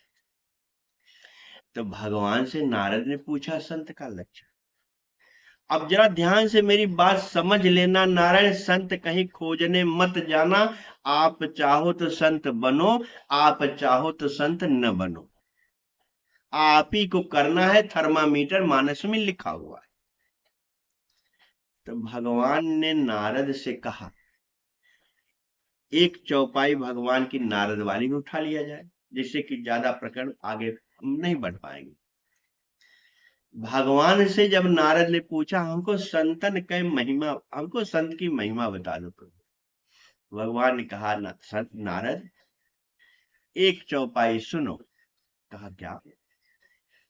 तो भगवान से नारद ने पूछा संत का लक्षण। अब जरा ध्यान से मेरी बात समझ लेना नारायण, संत कहीं खोजने मत जाना। आप चाहो तो संत बनो, आप चाहो तो संत न बनो, आप ही को करना है, थर्मामीटर मानस में लिखा हुआ है। तो भगवान ने नारद से कहा, एक चौपाई भगवान की नारद वाली में उठा लिया जाए, जिससे कि ज्यादा प्रकरण आगे हम नहीं बढ़ पाएंगे। भगवान से जब नारद ने पूछा, हमको संतन के महिमा, हमको संत की महिमा बता दो प्रभु। भगवान ने कहा, संत नारद एक चौपाई सुनो। कहा क्या?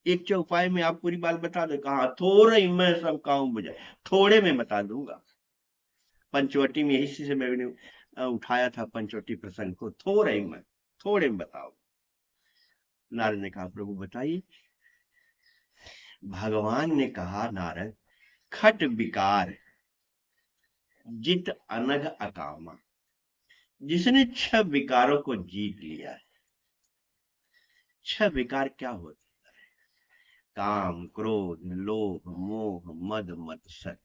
एक चौपाई में आप पूरी बात बता दो। कहा थोड़े ही मैं सब काम बुझा, थोड़े में बता दूंगा। पंचवटी में इसी से मैंने उठाया था पंचवटी प्रसंग को, थोड़े में, थोड़े में बताओ। नारद ने कहा प्रभु बताइए। भगवान ने कहा, नारद, खट विकार जित अनघ अकामा, जिसने 6 विकारों को जीत लिया है। 6 विकार क्या होते हैं? काम, क्रोध, लोभ, मोह, मद, मत्सर।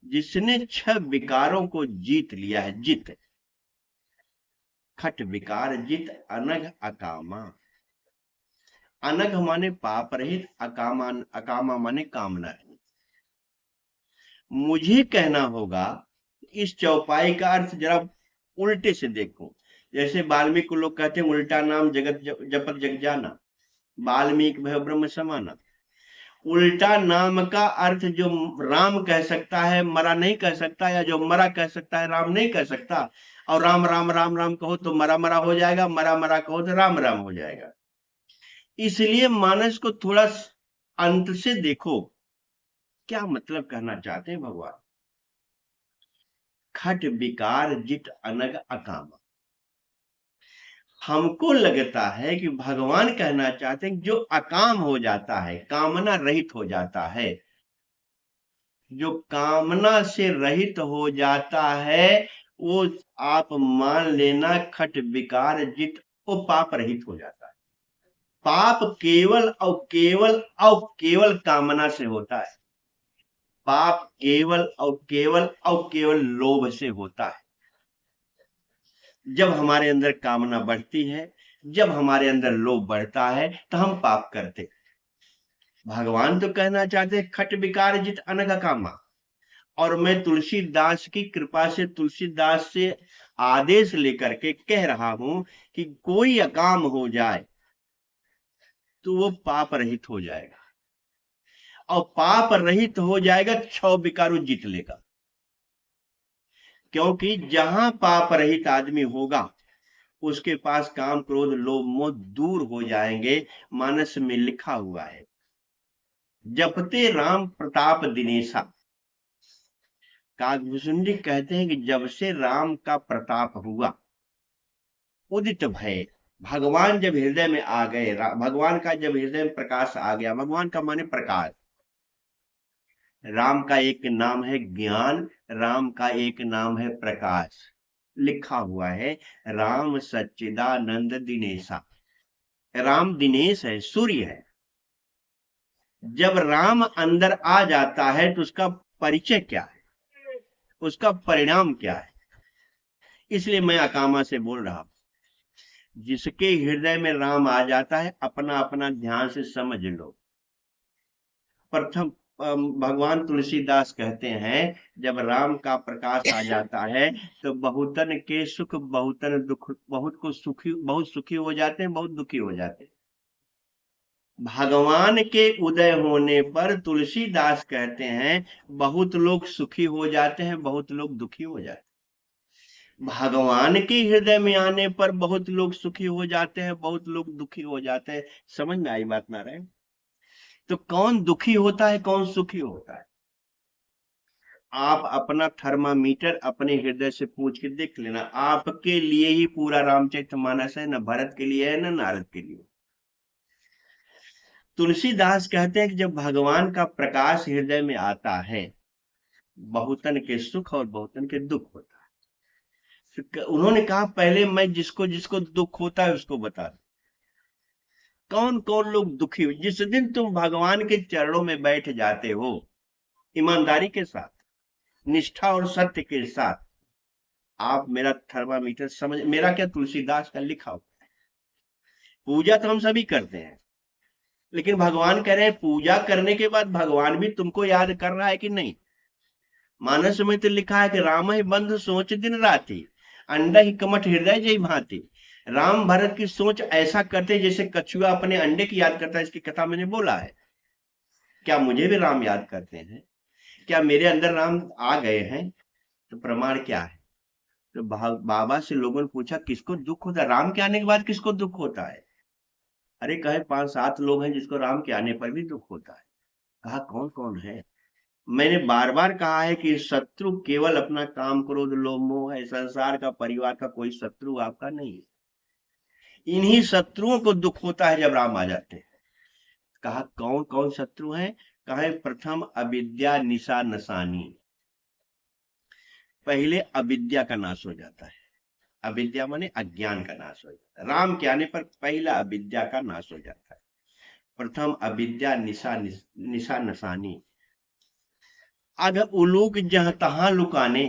जिसने 6 विकारों को जीत लिया है, जित, खट विकार जित अनघ अकामा। अनघ माने पाप रहित, अकामा, अकामा माने कामना। मुझे कहना होगा इस चौपाई का अर्थ जरा उल्टे से देखो। जैसे वाल्मीकि लोग कहते हैं उल्टा नाम जगत जपत जग जाना, वाल्मीकि भय ब्रह्म समाना। उल्टा नाम का अर्थ जो राम कह सकता है मरा नहीं कह सकता, या जो मरा कह सकता है राम नहीं कह सकता। और राम राम राम राम कहो तो मरा मरा हो जाएगा, मरा मरा कहो तो राम राम हो जाएगा। इसलिए मानस को थोड़ा अंत से देखो, क्या मतलब कहना चाहते हैं भगवान। खट विकार जित अनग अकामा। हमको लगता है कि भगवान कहना चाहते हैं जो अकाम हो जाता है, कामना रहित हो जाता है, जो कामना से रहित हो जाता है, वो आप मान लेना खट विकार जित, वो पाप रहित हो जाता है। पाप केवल और केवल और केवल कामना से होता है। पाप केवल और केवल और केवल लोभ से होता है। जब हमारे अंदर कामना बढ़ती है, जब हमारे अंदर लोभ बढ़ता है, तो हम पाप करते। भगवान तो कहना चाहते खट विकार जित अनघ कामा। और मैं तुलसीदास की कृपा से, तुलसीदास से आदेश लेकर के कह रहा हूं कि कोई अकाम हो जाए तो वो पाप रहित हो जाएगा, और पाप रहित हो जाएगा, छह विकार जीत लेगा। क्योंकि जहां पाप रहित आदमी होगा, उसके पास काम क्रोध लोभ मोह दूर हो जाएंगे। मानस में लिखा हुआ है, जपते राम प्रताप दिनेशा। काकभूषण जी कहते हैं कि जब से राम का प्रताप हुआ, उदित भय, भगवान जब हृदय में आ गए, भगवान का जब हृदय में प्रकाश आ गया, भगवान का माने प्रकाश। राम का एक नाम है ज्ञान, राम का एक नाम है प्रकाश। लिखा हुआ है राम सच्चिदानंद दिनेशा। राम दिनेश है, सूर्य है। जब राम अंदर आ जाता है तो उसका परिचय क्या है, उसका परिणाम क्या है। इसलिए मैं अकामा से बोल रहा हूं, जिसके हृदय में राम आ जाता है, अपना अपना ध्यान से समझ लो। प्रथम भगवान तुलसीदास कहते हैं, जब राम का प्रकाश आ जाता है तो बहुतन के सुख बहुतन दुख, बहुत को सुखी, बहुत सुखी हो जाते हैं, बहुत दुखी हो जाते हैं। भगवान के उदय होने पर तुलसीदास कहते हैं बहुत लोग सुखी हो जाते हैं, बहुत लोग दुखी हो जाते हैं। भगवान के हृदय में आने पर बहुत लोग सुखी हो जाते हैं, बहुत लोग दुखी हो जाते हैं। समझ में आई बात ना रहे? तो कौन दुखी होता है, कौन सुखी होता है? आप अपना थर्मामीटर अपने हृदय से पूछ के देख लेना। आपके लिए ही पूरा रामचरितमानस है, न भरत के लिए है, न नारद के लिए। तुलसीदास कहते हैं कि जब भगवान का प्रकाश हृदय में आता है, बहुतन के सुख और बहुतन के दुख होता है। उन्होंने कहा पहले मैं जिसको जिसको दुख होता है उसको बता दूं। कौन कौन लोग दुखी हो? जिस दिन तुम भगवान के चरणों में बैठ जाते हो, ईमानदारी के साथ, निष्ठा और सत्य के साथ, आप मेरा थर्मामीटर समझ। मेरा क्या, तुलसीदास का लिखा हुआ। पूजा तो हम सभी करते हैं, लेकिन भगवान कह रहे हैं पूजा करने के बाद भगवान भी तुमको याद कर रहा है कि नहीं। मानस में तो लिखा है कि राम ही बंधु सोच दिन राति, अंडा ही कमठ हृदय जय भांति। राम भरत की सोच ऐसा करते जैसे कछुआ अपने अंडे की याद करता है। इसकी कथा मैंने बोला है। क्या मुझे भी राम याद करते हैं? क्या मेरे अंदर राम आ गए हैं? तो प्रमाण क्या है? तो बाबा से लोगों ने पूछा किसको दुख होता है, राम के आने के बाद किसको दुख होता है? अरे कहे 5-7 लोग हैं जिसको राम के आने पर भी दुख होता है। कहा कौन कौन है? मैंने बार बार कहा है कि शत्रु केवल अपना काम क्रोध लोभ मोह है। संसार का, परिवार का कोई शत्रु आपका नहीं है। इन्हीं शत्रुओं को दुख होता है जब राम आ जाते हैं। कहा कौन कौन शत्रु हैं? कहे प्रथम अविद्या निशा नसानी। पहले अविद्या का नाश हो जाता है। अविद्या माने अज्ञान का नाश हो जाता है। राम के आने पर पहला अविद्या का नाश हो जाता है। प्रथम अविद्या निशा नसानी। अगर उल्लू जहां तहां लुकाने।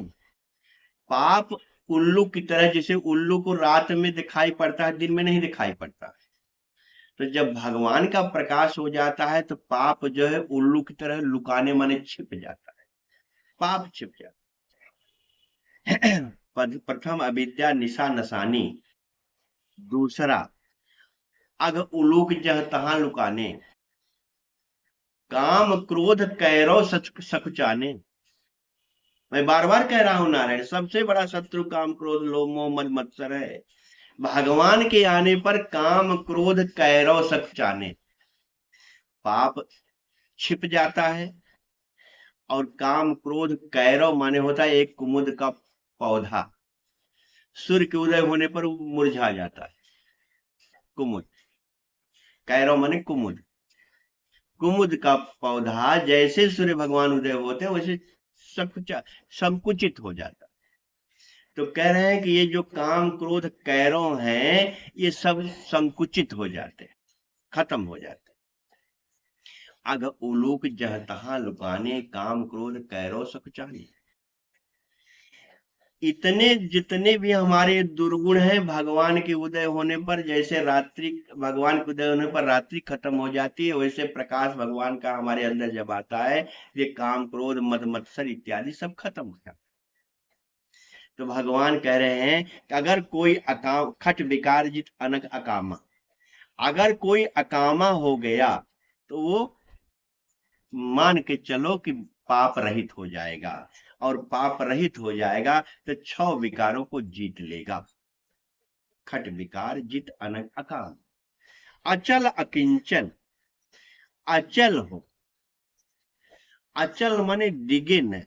पाप उल्लू की तरह, जैसे उल्लू को रात में दिखाई पड़ता है, दिन में नहीं दिखाई पड़ता है। तो जब भगवान का प्रकाश हो जाता है तो पाप जो है उल्लू की तरह लुकाने माने छिप जाता है, पाप छिप जाता है। प्रथम अविद्या निशा नसानी। दूसरा, अगर उल्लू की जहां तहां लुकाने। काम क्रोध कैरव सकुचाने। मैं बार बार कह रहा हूं नारायण, सबसे बड़ा शत्रु काम क्रोध लोभ मोह मद मत्सर है। भगवान के आने पर काम क्रोध कैरव सकुचाने, पाप छिप जाता है। और काम क्रोध कैरव माने होता है एक कुमुद का पौधा, सूर्य के उदय होने पर वो मुरझा जाता है। कुमुद, कैरव माने कुमुद। कुमुद का पौधा जैसे सूर्य भगवान उदय होते हैं वैसे संकुचित हो जाता है। तो कह रहे हैं कि ये जो काम क्रोध कैरव हैं, ये सब संकुचित हो जाते हैं, खत्म हो जाते हैं। अग उलूक जह तहां लुकाने, काम क्रोध कैरो सक चाहे। इतने जितने भी हमारे दुर्गुण हैं, भगवान के उदय होने पर, जैसे रात्रि भगवान के उदय होने पर रात्रि खत्म हो जाती है, वैसे प्रकाश भगवान का हमारे अंदर जब आता है, ये काम क्रोध मद मत्सर इत्यादि सब खत्म हो जाता है। तो भगवान कह रहे हैं कि अगर कोई अकाम खट विकार जित अनक अकामा, अगर कोई अकामा हो गया तो वो मान के चलो कि पाप रहित हो जाएगा, और पाप रहित हो जाएगा तो 6 विकारों को जीत लेगा। खट विकार जित अनक अकाम, अचल अकिंचन, अचल हो, अचल माने डिगे न।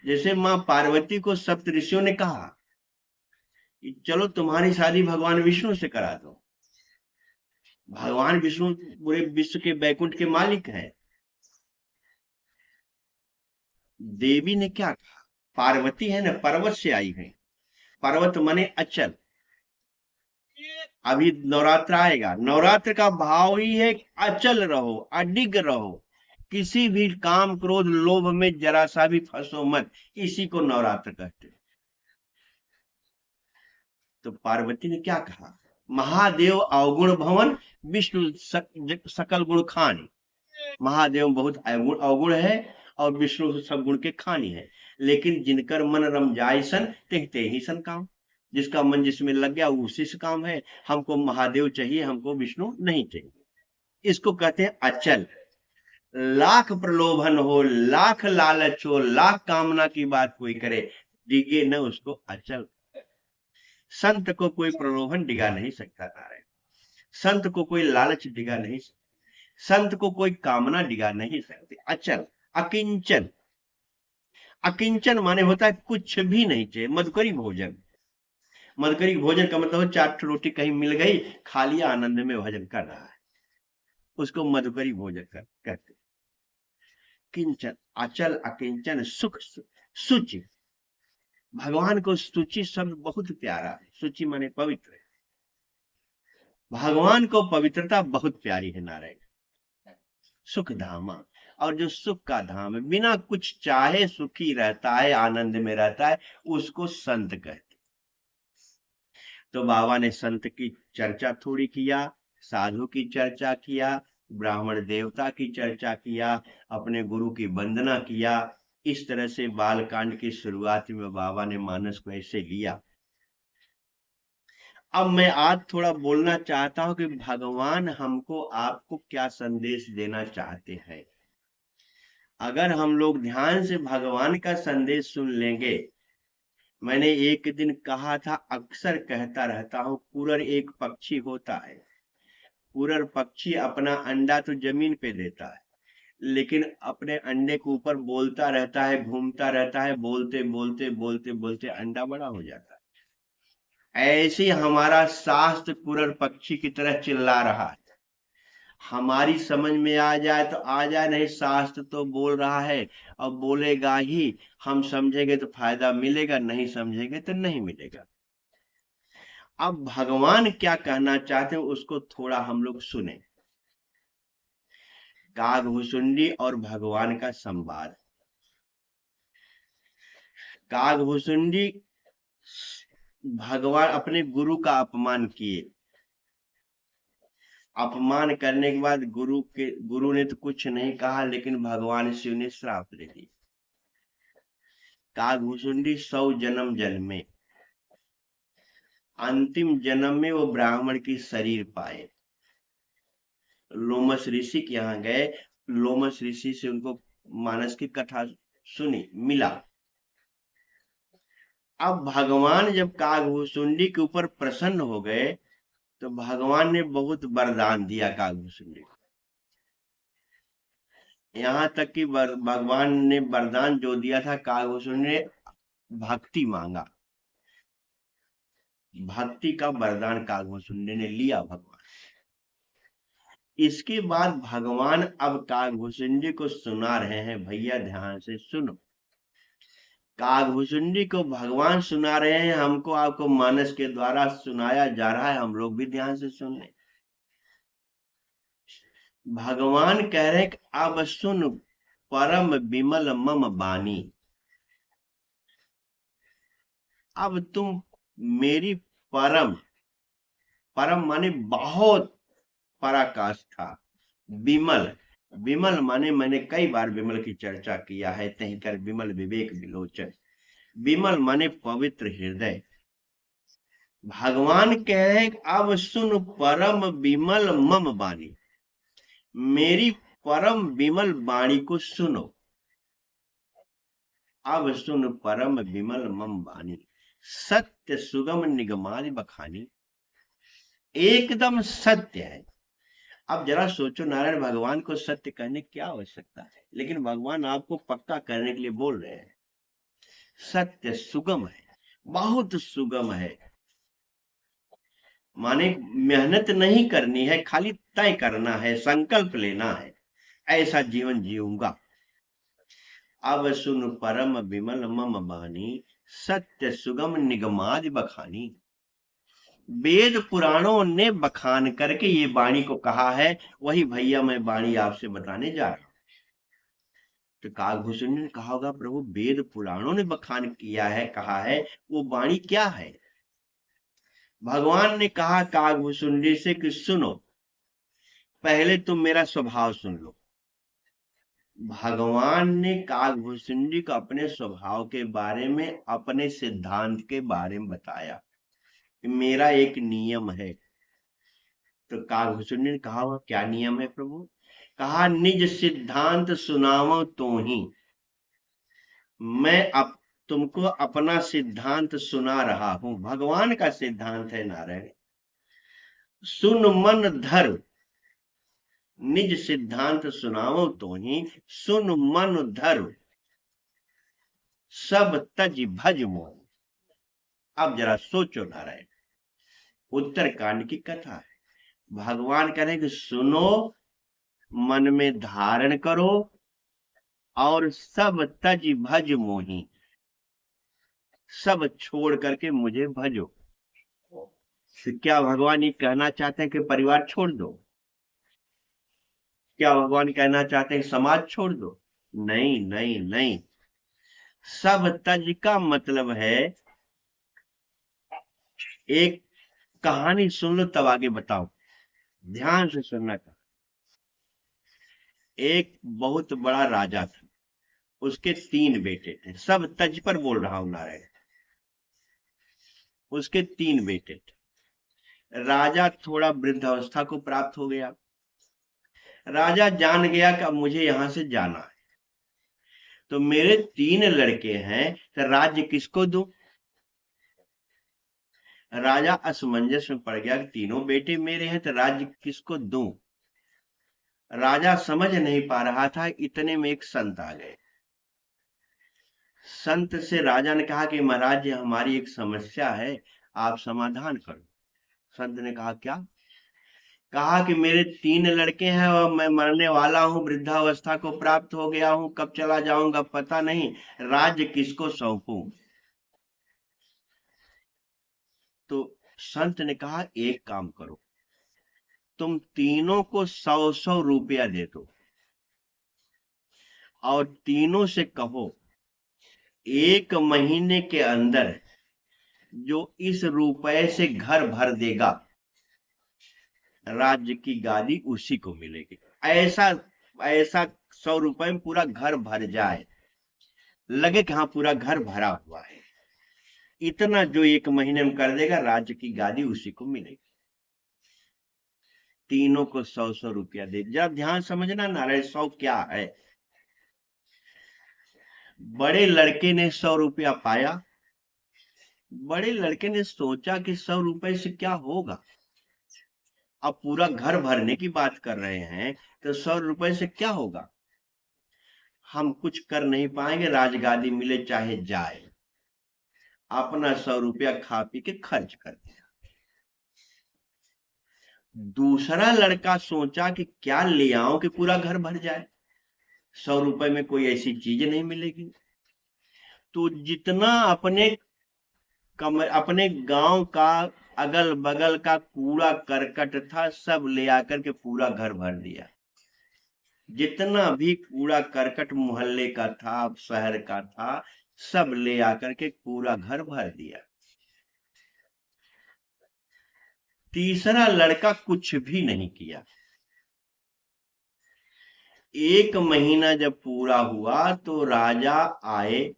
जैसे मां पार्वती को सप्त ऋषियों ने कहा कि चलो तुम्हारी शादी भगवान विष्णु से करा दो। भगवान विष्णु पूरे विश्व के बैकुंठ के मालिक हैं। देवी ने क्या कहा, पार्वती है ना, पर्वत से आई है, पर्वत माने अचल। अभी नवरात्र आएगा, नवरात्र का भाव ही है अचल रहो, अडिग रहो, किसी भी काम क्रोध लोभ में जरा सा भी फंसो मत, इसी को नवरात्र कहते हैं। तो पार्वती ने क्या कहा, महादेव अवगुण भवन, विष्णु सकल गुण खानी। महादेव बहुत अवगुण है और विष्णु सब गुण के खानी है, लेकिन जिनकर मन रम जाय सन ते ही सन काम। जिसका मन जिसमें लग गया उसी से काम है। हमको महादेव चाहिए, हमको विष्णु नहीं चाहिए। इसको कहते हैं अचल। लाख प्रलोभन हो, लाख लालच हो, लाख कामना की बात कोई करे, डिगे न उसको अचल। संत को कोई प्रलोभन डिगा नहीं सकता नारायण, संत को कोई लालच डिगा नहीं सकता, संत को कोई कामना डिगा नहीं सकती। अचल अकिंचन, अकिंचन माने होता है कुछ भी नहीं चाहिए। मधुकरी भोजन, मधुकरी भोजन का मतलब 4 रोटी कहीं मिल गई, खा लिया, आनंद में भजन कर रहा है, उसको मधुकरी भोजन कहते। किंचन, अचल अकिंचन, सुख सुचि। भगवान को सुचि शब्द बहुत प्यारा है। सुचि माने पवित्र। भगवान को पवित्रता बहुत प्यारी है नारायण। सुख धामा, और जो सुख का धाम है, बिना कुछ चाहे सुखी रहता है, आनंद में रहता है, उसको संत कहते। तो बाबा ने संत की चर्चा थोड़ी किया, साधु की चर्चा किया, ब्राह्मण देवता की चर्चा किया, अपने गुरु की वंदना किया। इस तरह से बालकांड की शुरुआत में बाबा ने मानस को ऐसे लिया। अब मैं आज थोड़ा बोलना चाहता हूं कि भगवान हमको आपको क्या संदेश देना चाहते हैं। अगर हम लोग ध्यान से भगवान का संदेश सुन लेंगे, मैंने एक दिन कहा था, अक्सर कहता रहता हूं, कुरर एक पक्षी होता है। कुरर पक्षी अपना अंडा तो जमीन पे देता है, लेकिन अपने अंडे के ऊपर बोलता रहता है, घूमता रहता है, बोलते बोलते बोलते बोलते अंडा बड़ा हो जाता है। ऐसे हमारा शास्त्र कुरर पक्षी की तरह चिल्ला रहा है। हमारी समझ में आ जाए तो आ जाए, नहीं शास्त्र तो बोल रहा है और बोलेगा ही। हम समझेंगे तो फायदा मिलेगा, नहीं समझेंगे तो नहीं मिलेगा। अब भगवान क्या कहना चाहते हैं उसको थोड़ा हम लोग सुने। कागभुसुंडी और भगवान का संवाद। कागभुसुंडी भगवान अपने गुरु का अपमान किए। अपमान करने के बाद गुरु ने तो कुछ नहीं कहा, लेकिन भगवान शिव ने श्राप दे दी। कागभुसुंडी 100 जन्म जन्मे, अंतिम जन्म में वो ब्राह्मण की शरीर पाए। लोमस ऋषि के यहाँ गए, लोमस ऋषि से उनको मानस की कथा सुनी, मिला। अब भगवान जब कागभुसुंडी के ऊपर प्रसन्न हो गए तो भगवान ने बहुत वरदान दिया कागभुसुंडी को। यहाँ तक कि भगवान ने वरदान जो दिया था, कागभुसुंडी ने भक्ति मांगा, भक्ति का वरदान कागभुसुंडी ने लिया भगवान। इसके बाद भगवान अब कागभुसुंडी को सुना रहे हैं, भैया ध्यान से सुनो। कागभुसुंडी को भगवान सुना रहे हैं, हमको आपको मानस के द्वारा सुनाया जा रहा है, हम लोग भी ध्यान से सुन लें। भगवान कह रहे कि अब सुन परम विमल मम बानी। अब तुम मेरी परम, परम माने बहुत पराकाष्ठा, विमल, विमल माने मैंने कई बार विमल की चर्चा किया है, तहीं कर विमल विवेक विलोचन। विमल माने पवित्र हृदय। भगवान कह रहे अब सुन परम विमल मम वाणी, मेरी परम विमल वाणी को सुनो। अब सुन परम विमल मम वाणी, सत्य सुगम निगमादि बखानी। एकदम सत्य है। अब जरा सोचो, नारायण भगवान को सत्य कहने की क्या आवश्यकता है, लेकिन भगवान आपको पक्का करने के लिए बोल रहे हैं। सत्य सुगम है, बहुत सुगम है, माने मेहनत नहीं करनी है, खाली तय करना है, संकल्प लेना है, ऐसा जीवन जीऊंगा। अब सुन परम विमल मम बानी, सत्य सुगम निगमादि बखानी। वेद पुराणों ने बखान करके ये वाणी को कहा है, वही भैया मैं वाणी आपसे बताने जा रहा हूं। तो काकभूषण ने कहा होगा, प्रभु वेद पुराणों ने बखान किया है, कहा है, वो वाणी क्या है? भगवान ने कहा काकभूषुंडी से कि सुनो, पहले तुम मेरा स्वभाव सुन लो। भगवान ने काकभूषुंडी को अपने स्वभाव के बारे में, अपने सिद्धांत के बारे में बताया कि मेरा एक नियम है। तो काकभूषुंडी ने कहा, वह क्या नियम है प्रभु? कहा, निज सिद्धांत सुनावो तो ही। मैं अब तुमको अपना सिद्धांत सुना रहा हूं, भगवान का सिद्धांत है नारायण। सुन मन धर, निज सिद्धांत सुनावो तो ही, सुन मन धर, सब तज भज मोह। अब जरा सोचो नारायण, उत्तरकांड की कथा है। भगवान कह रहे कि सुनो, मन में धारण करो, और सब तज भज मोही, सब छोड़ करके मुझे भजो। तो क्या भगवान ये कहना चाहते हैं कि परिवार छोड़ दो? क्या भगवान कहना चाहते हैं समाज छोड़ दो? नहीं नहीं नहीं। सब तज का मतलब है, एक कहानी सुन लो तब आगे बताओ, ध्यान से सुनना का। एक बहुत बड़ा राजा था, उसके 3 बेटे थे, सब तज पर बोल रहा हूं नारायण। उसके 3 बेटे थे। राजा थोड़ा वृद्धावस्था को प्राप्त हो गया। राजा जान गया कि अब मुझे यहां से जाना है, तो मेरे 3 लड़के हैं, तो राज्य किसको दूं? राजा असमंजस में पड़ गया कि तीनों बेटे मेरे हैं, तो राज्य किसको दूं? राजा समझ नहीं पा रहा था। इतने में एक संत आ गए। संत से राजा ने कहा कि महाराज, हमारी एक समस्या है, आप समाधान करो। संत ने कहा, क्या? कहा कि मेरे 3 लड़के हैं और मैं मरने वाला हूं, वृद्धावस्था को प्राप्त हो गया हूं, कब चला जाऊंगा पता नहीं, राज्य किसको सौंपूं? तो संत ने कहा, एक काम करो, तुम तीनों को 100-100 रुपया दे दो, और तीनों से कहो 1 महीने के अंदर जो इस रुपए से घर भर देगा, राज्य की गादी उसी को मिलेगी। ऐसा ऐसा 100 रुपए में पूरा घर भर जाए, लगे कि हाँ पूरा घर भरा हुआ है, इतना जो 1 महीने में कर देगा, राज्य की गादी उसी को मिलेगी। तीनों को 100-100 रुपया दे। जब ध्यान समझना नारायण, 100 क्या है? बड़े लड़के ने 100 रुपया पाया। बड़े लड़के ने सोचा कि 100 रुपए से क्या होगा, अब पूरा घर भरने की बात कर रहे हैं, तो 100 रुपए से क्या होगा, हम कुछ कर नहीं पाएंगे, राजगादी मिले चाहे जाए। अपना 100 रुपया खा पी के खर्च कर दिया। दूसरा लड़का सोचा कि क्या ले आओ कि पूरा घर भर जाए, 100 रुपए में कोई ऐसी चीज नहीं मिलेगी। तो जितना अपने गांव का अगल बगल का कूड़ा करकट था, सब ले आकर के पूरा घर भर दिया। जितना भी कूड़ा करकट मोहल्ले का था, शहर का था, सब ले आकर के पूरा घर भर दिया। तीसरा लड़का कुछ भी नहीं किया। 1 महीना जब पूरा हुआ तो राजा आए,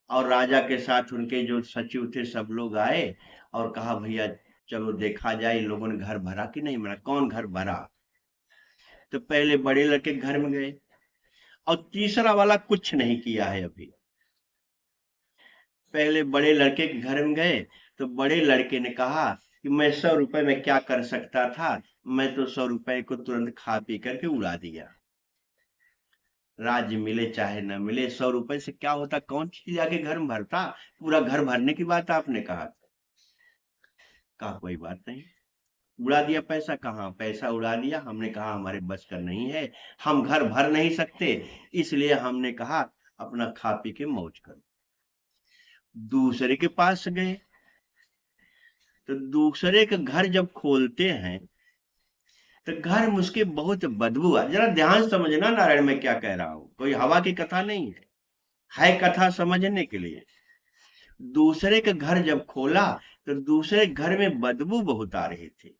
और राजा के साथ उनके जो सचिव थे सब लोग आए और कहा भैया चलो देखा जाए इन लोगों ने घर भरा कि नहीं भरा, कौन घर भरा। तो पहले बड़े लड़के के घर में गए, और तीसरा वाला कुछ नहीं किया है अभी। पहले बड़े लड़के के घर में गए तो बड़े लड़के ने कहा कि मैं 100 रुपए में क्या कर सकता था, मैं तो 100 रुपए को तुरंत खा पी करके उड़ा दिया। राज्य मिले चाहे न मिले, 100 रुपए से क्या होता, कौन चीज आके घर में भरता। पूरा घर भरने की बात आपने कहा कोई बात नहीं, उड़ा दिया पैसा। कहाँ पैसा उड़ा दिया, हमने कहा हमारे बस का नहीं है, हम घर भर नहीं सकते, इसलिए हमने कहा अपना खा पी के मौज करो। दूसरे के पास गए तो दूसरे का घर जब खोलते हैं तो घर में उसके बहुत बदबू आ। जरा ध्यान समझना नारायण मैं क्या कह रहा हूं, कोई हवा की कथा नहीं है कथा समझने के लिए। दूसरे का घर जब खोला तो दूसरे घर में बदबू बहुत आ रही थी,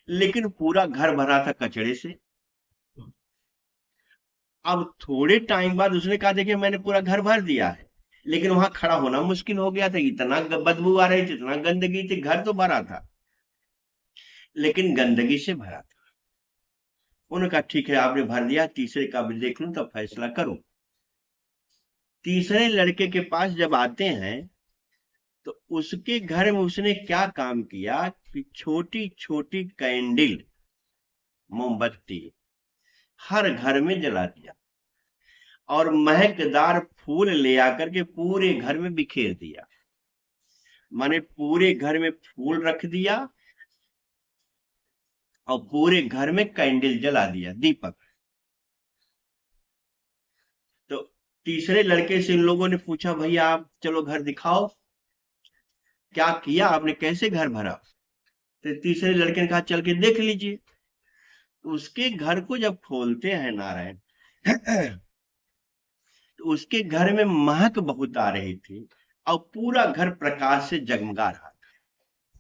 लेकिन पूरा घर भरा था कचड़े से। अब थोड़े टाइम बाद उसने कहा देखिए मैंने पूरा घर भर दिया है, लेकिन वहां खड़ा होना मुश्किल हो गया था, इतना बदबू आ रही थी, इतना गंदगी थी, घर तो भरा था लेकिन गंदगी से भरा था। उन्होंने कहा ठीक है आपने भर दिया, तीसरे का भी देख लूं तब फैसला करूं। तीसरे लड़के के पास जब आते हैं तो उसके घर में उसने क्या काम किया कि छोटी छोटी कैंडल, मोमबत्ती हर घर में जला दिया, और महकदार फूल ले आकर के पूरे घर में बिखेर दिया। माने पूरे घर में फूल रख दिया और पूरे घर में कैंडल जला दिया, दीपक। तो तीसरे लड़के से इन लोगों ने पूछा भैया आप चलो घर दिखाओ, क्या किया आपने, कैसे घर भरा। तो तीसरे लड़के ने कहा चल के देख लीजिए। उसके घर को जब खोलते हैं नारायण तो उसके घर में महक बहुत आ रही थी और पूरा घर प्रकाश से जगमगा रहा था,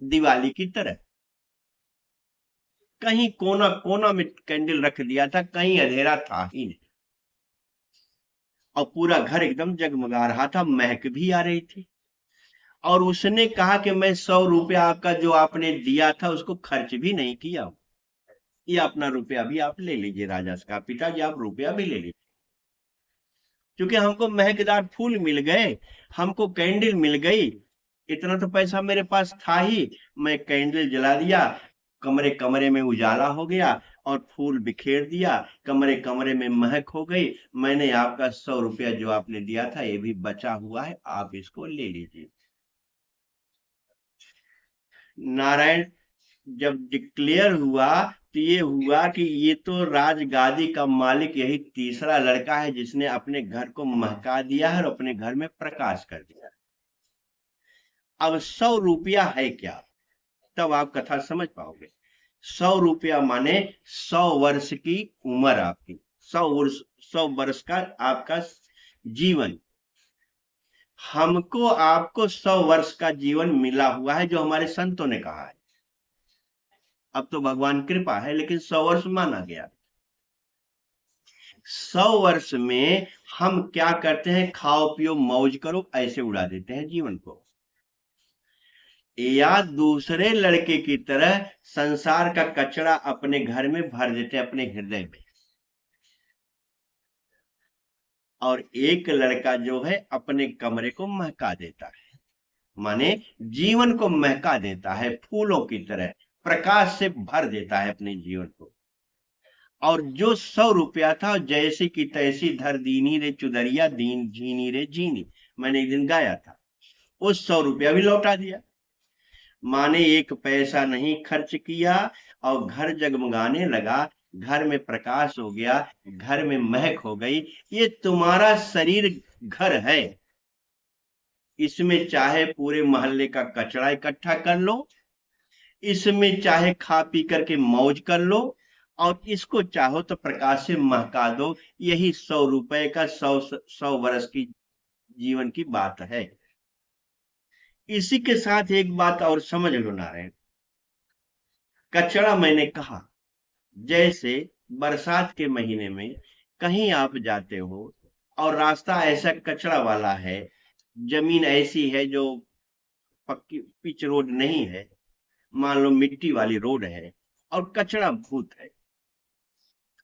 दिवाली की तरह। कहीं कोना कोना में कैंडल रख दिया था, कहीं अंधेरा था ही नहीं, और पूरा घर एकदम जगमगा रहा था, महक भी आ रही थी। और उसने कहा कि मैं 100 रुपया आपका जो आपने दिया था उसको खर्च भी नहीं किया, ये अपना रुपया भी आप ले लीजिए, राजा से कहा पिताजी आप रुपया भी ले लीजिए, क्योंकि हमको महकदार फूल मिल गए, हमको कैंडल मिल गई, इतना तो पैसा मेरे पास था ही, मैं कैंडल जला दिया, कमरे कमरे में उजाला हो गया और फूल बिखेर दिया, कमरे कमरे में महक हो गई। मैंने आपका 100 रुपया जो आपने दिया था ये भी बचा हुआ है, आप इसको ले लीजिए। नारायण जब डिक्लेयर हुआ तो ये हुआ कि ये तो राजगादी का मालिक यही तीसरा लड़का है जिसने अपने घर को महका दिया है और अपने घर में प्रकाश कर दिया। अब 100 रुपया है क्या, तब आप कथा समझ पाओगे। 100 रुपया माने 100 वर्ष की उम्र आपकी, 100 वर्ष का आपका जीवन। हमको आपको 100 वर्ष का जीवन मिला हुआ है जो हमारे संतों ने कहा है। अब तो भगवान कृपा है लेकिन 100 वर्ष माना गया। 100 वर्ष में हम क्या करते हैं, खाओ पियो मौज करो ऐसे उड़ा देते हैं जीवन को, या दूसरे लड़के की तरह संसार का कचरा अपने घर में भर देते हैं, अपने हृदय में। और एक लड़का जो है अपने कमरे को महका देता है, माने जीवन को महका देता है, फूलों की तरह प्रकाश से भर देता है अपने जीवन को। और जो 100 रुपया था जैसी की तैसी धर दीनी रे चुदरिया दीन झीनी रे झीनी, मैंने एक दिन गाया था, उस 100 रुपया भी लौटा दिया। माने एक पैसा नहीं खर्च किया और घर जगमगाने लगा, घर में प्रकाश हो गया, घर में महक हो गई। ये तुम्हारा शरीर घर है, इसमें चाहे पूरे मोहल्ले का कचरा इकट्ठा कर लो, इसमें चाहे खा पी करके मौज कर लो, और इसको चाहो तो प्रकाश से महका दो। यही 100 रुपए का 100 वर्ष की जीवन की बात है। इसी के साथ एक बात और समझ लो नारायण, कचरा मैंने कहा, जैसे बरसात के महीने में कहीं आप जाते हो और रास्ता ऐसा कचरा वाला है, जमीन ऐसी है जो पक्की पिच रोड नहीं है, मान लो मिट्टी वाली रोड है और कचरा भूत है,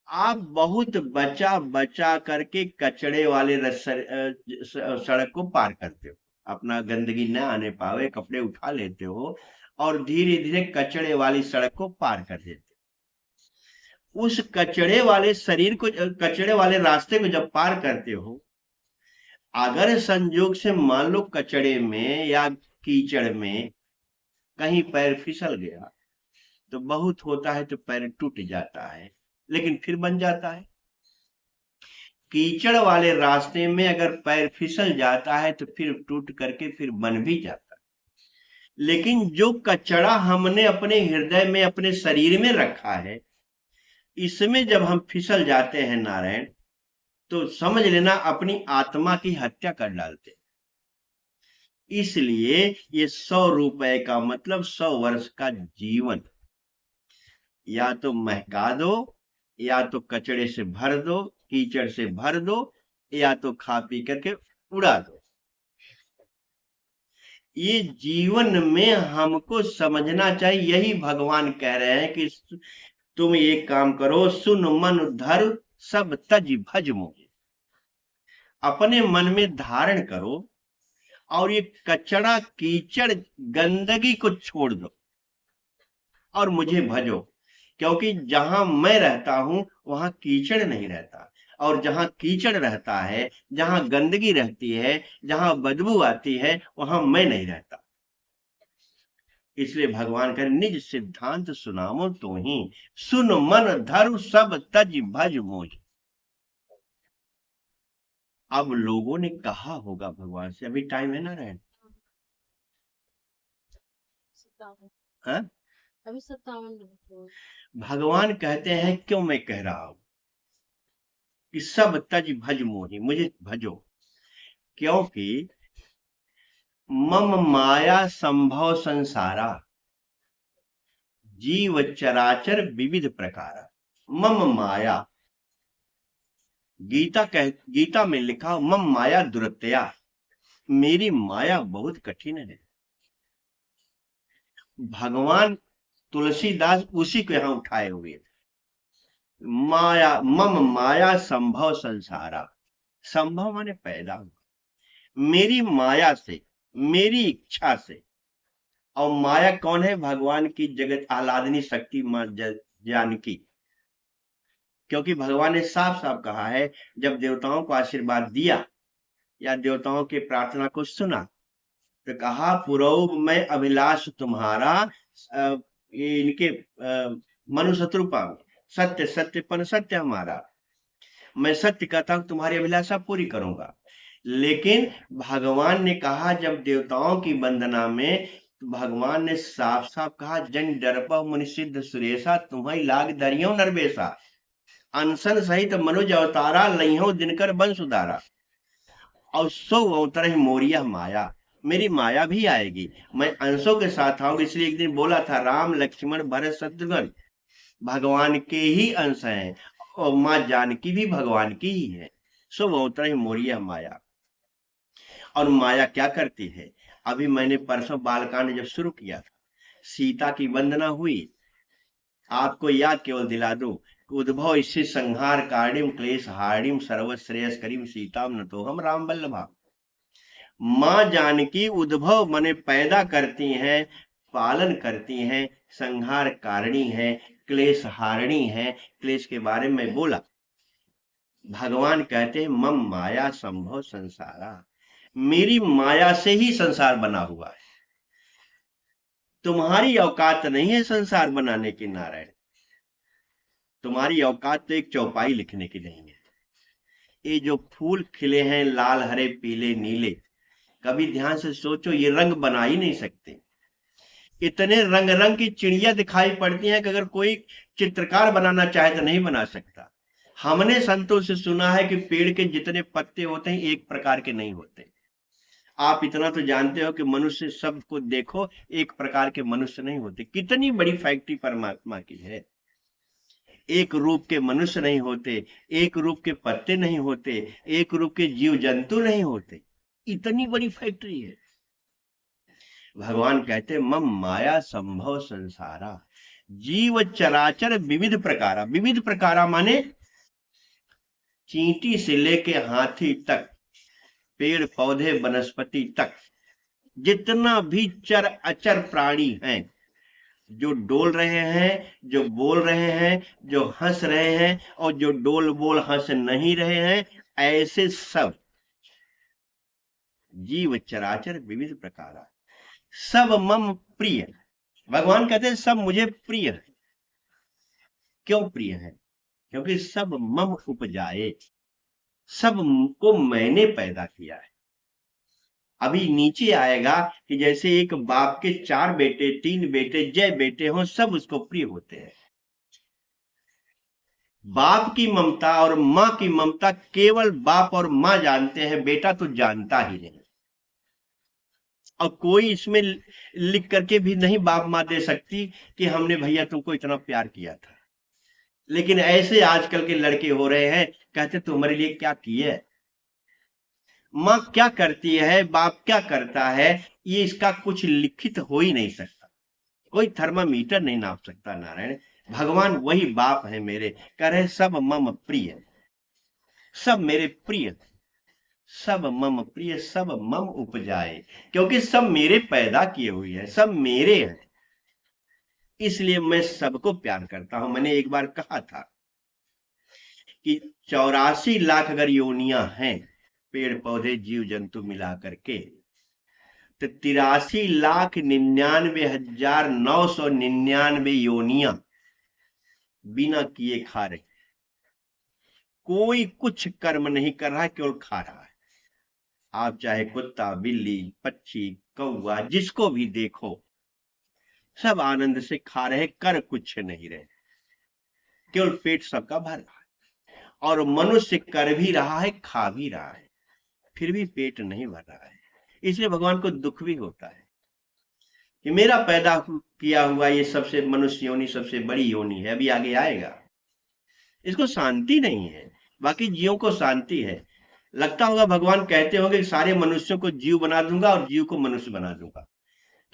आप बहुत बचा बचा करके कचड़े वाले सड़क को पार करते हो, अपना गंदगी न आने पावे कपड़े उठा लेते हो और धीरे धीरे कचड़े वाली सड़क को पार कर देते हो। उस कचड़े वाले शरीर को, कचड़े वाले रास्ते को जब पार करते हो, अगर संजोग से मान लो कचड़े में या कीचड़ में कहीं पैर फिसल गया तो बहुत होता है तो पैर टूट जाता है, लेकिन फिर बन जाता है। कीचड़ वाले रास्ते में अगर पैर फिसल जाता है तो फिर टूट करके फिर बन भी जाता है। लेकिन जो कचड़ा हमने अपने हृदय में, अपने शरीर में रखा है, इसमें जब हम फिसल जाते हैं नारायण, तो समझ लेना अपनी आत्मा की हत्या कर डालते। इसलिए ये 100 रुपए का मतलब 100 वर्ष का जीवन या तो महका दो, या तो कचड़े से भर दो, कीचड़ से भर दो, या तो खा पी करके उड़ा दो। ये जीवन में हमको समझना चाहिए। यही भगवान कह रहे हैं कि तुम एक काम करो, सुन मन धर सब तज भज मोहि। अपने मन में धारण करो और ये कचड़ा कीचड़ गंदगी को छोड़ दो और मुझे भजो, क्योंकि जहां मैं रहता हूं वहां कीचड़ नहीं रहता, और जहां कीचड़ रहता है, जहां गंदगी रहती है, जहां बदबू आती है, वहां मैं नहीं रहता। इसलिए भगवान कह निज सिद्धांत सुनामो तो ही, सुन मन धर्म सब तज भज मोज। अब लोगों ने कहा होगा भगवान से, अभी टाइम है ना रहन, हाँ? अभी 57 भगवान कहते हैं क्यों मैं कह रहा हूं कि सब तज भज मोहि, मुझे भजो, क्योंकि मम माया संभव संसारा जीव चराचर विविध प्रकार। मम माया, गीता में लिखा मम माया दुरत्या, मेरी माया बहुत कठिन है। भगवान तुलसीदास उसी को यहां उठाए हुए थे। माया, मम माया संभव संसारा, संभव माने पैदा हुआ, मेरी माया से, मेरी इच्छा से। और माया कौन है? भगवान की जगत आह्लादनी शक्ति मां जानकी। क्योंकि भगवान ने साफ साफ कहा है, जब देवताओं को आशीर्वाद दिया या देवताओं की प्रार्थना को सुना, तो कहा पुरोग में अभिलाष तुम्हारा, इनके मनुशत्रुपा में सत्य सत्यपन सत्य हमारा, मैं सत्य कहता हूं तुम्हारी अभिलाषा पूरी करूंगा। लेकिन भगवान ने कहा जब देवताओं की वंदना में, तो भगवान ने साफ साफ कहा जन डरपा मुनि सिद्ध सुरेशा, तुम्हें लाग दरियो नरवेशा, अनशन सहित मनुज अवतारा, लइहो दिनकर बंश उदारा। और सो अवतर मोरिया माया, मेरी माया भी आएगी, मैं अंशों के साथ आऊंगी। इसलिए एक दिन बोला था राम लक्ष्मण भरत शत्रुघ्न भगवान के ही अंश हैं, और माँ जानकी भी भगवान की ही है। सो अवतर मोरिया माया। और माया क्या करती है? अभी मैंने परसों बालकांड जब शुरू किया था, सीता की वंदना हुई, आपको याद केवल दिला दूं, उद्भव इससे संहार कारिणीम क्लेश हारिणीम सर्वश्रेयस करीम सीताम न तो हम राम वल्लभा। मां जानकी उद्भव मने पैदा करती हैं, पालन करती हैं, संहार कारिणी है, क्लेश हारिणी है। क्लेश के बारे में बोला, भगवान कहते हैं मम माया संभव संसारा, मेरी माया से ही संसार बना हुआ है। तुम्हारी औकात नहीं है संसार बनाने की नारायण, तुम्हारी औकात तो एक चौपाई लिखने की नहीं है। ये जो फूल खिले हैं लाल हरे पीले नीले, कभी ध्यान से सोचो, ये रंग बना ही नहीं सकते। इतने रंग रंग की चिड़िया दिखाई पड़ती हैं कि अगर कोई चित्रकार बनाना चाहे तो नहीं बना सकता। हमने संतों से सुना है कि पेड़ के जितने पत्ते होते हैं एक प्रकार के नहीं होते। आप इतना तो जानते हो कि मनुष्य सबको देखो, एक प्रकार के मनुष्य नहीं होते। कितनी बड़ी फैक्ट्री परमात्मा की है। एक रूप के मनुष्य नहीं होते, एक रूप के पत्ते नहीं होते, एक रूप के जीव जंतु नहीं होते। इतनी बड़ी फैक्ट्री है। भगवान कहते मम माया संभव संसारा, जीव चराचर विविध प्रकारा। विविध प्रकारा माने चींटी से लेके हाथी तक, पेड़ पौधे वनस्पति तक, जितना भी चर अचर प्राणी हैं, जो डोल रहे हैं, जो बोल रहे हैं, जो हंस रहे हैं, और जो डोल बोल हंस नहीं रहे हैं, ऐसे सब जीव चराचर विविध प्रकार सब मम प्रिय। भगवान कहते हैं सब मुझे प्रिय है। क्यों प्रिय है? क्योंकि सब मम उपजाए, सब को मैंने पैदा किया है। अभी नीचे आएगा कि जैसे एक बाप के 4 बेटे 3 बेटे जय बेटे हों, सब उसको प्रिय होते हैं। बाप की ममता और मां की ममता केवल बाप और मां जानते हैं, बेटा तो जानता ही नहीं। और कोई इसमें लिख करके भी नहीं बाप मां दे सकती कि हमने भैया तुमको इतना प्यार किया था। लेकिन ऐसे आजकल के लड़के हो रहे हैं, कहते तुम्हारे लिए क्या किए। मां क्या करती है, बाप क्या करता है, ये इसका कुछ लिखित हो ही नहीं सकता। कोई थर्मामीटर नहीं नाप सकता। नारायण भगवान वही बाप है मेरे, कह रहे सब मम प्रिय, सब मेरे प्रिय, सब मम प्रिय, सब मम उपजाए। क्योंकि सब मेरे पैदा किए हुए हैं, सब मेरे हैं, इसलिए मैं सबको प्यार करता हूं। मैंने एक बार कहा था कि 84 लाख अगर योनियां हैं, पेड़ पौधे जीव जंतु मिला करके, तो 83,99,999 योनियां बिना किए खा रही। कोई कुछ कर्म नहीं कर रहा है, केवल खा रहा है। आप चाहे कुत्ता बिल्ली पक्षी कौवा जिसको भी देखो, सब आनंद से खा रहे, कर कुछ नहीं रहे, केवल पेट सबका भर रहा है। और मनुष्य कर भी रहा है, खा भी रहा है, फिर भी पेट नहीं भर रहा है। इसलिए भगवान को दुख भी होता है कि मेरा पैदा किया हुआ ये सबसे मनुष्य योनि सबसे बड़ी योनि है, अभी आगे आएगा। इसको शांति नहीं है, बाकी जीवों को शांति है। लगता होगा भगवान कहते होंगे कि सारे मनुष्यों को जीव बना दूंगा और जीव को मनुष्य बना दूंगा।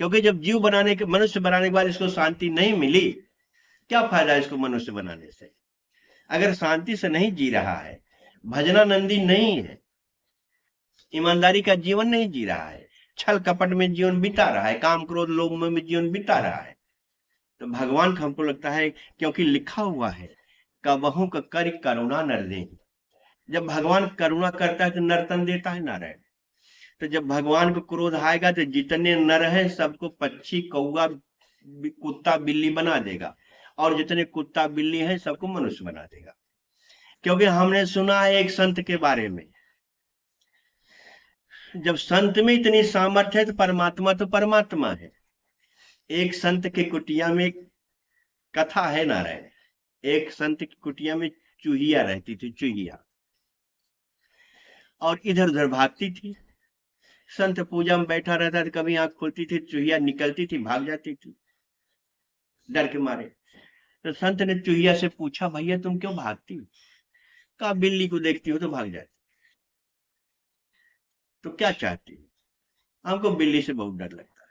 क्योंकि जब जीव बनाने के मनुष्य बनाने के बाद इसको शांति नहीं मिली, क्या फायदा इसको मनुष्य बनाने से। अगर शांति से नहीं जी रहा है, भजनानंदी नहीं है, ईमानदारी का जीवन नहीं जी रहा है, छल कपट में जीवन बिता रहा है, काम क्रोध लोभ में जीवन बिता रहा है, तो भगवान को हमको लगता है, क्योंकि लिखा हुआ है कबहू का कर करुणा नर दे। जब भगवान करुणा करता है तो नर्तन देता है नारायण। तो जब भगवान को क्रोध आएगा तो जितने नर हैं सबको पक्षी कौवा कुत्ता बिल्ली बना देगा, और जितने कुत्ता बिल्ली हैं सबको मनुष्य बना देगा। क्योंकि हमने सुना है एक संत के बारे में, जब संत में इतनी सामर्थ्य है तो परमात्मा तो परमात्मा है। एक संत के कुटिया में कथा है नारायण, एक संत की कुटिया में चूहिया रहती थी, चूहिया, और इधर उधर भागती थी। संत पूजा में बैठा रहता था, कभी आंख खुलती थी चूहिया निकलती थी, भाग जाती थी डर के मारे। तो संत ने चूहिया से पूछा, भैया तुम क्यों भागती हो? कहा बिल्ली को देखती हो तो भाग जाती। तो क्या चाहती हो? हमको बिल्ली से बहुत डर लगता है।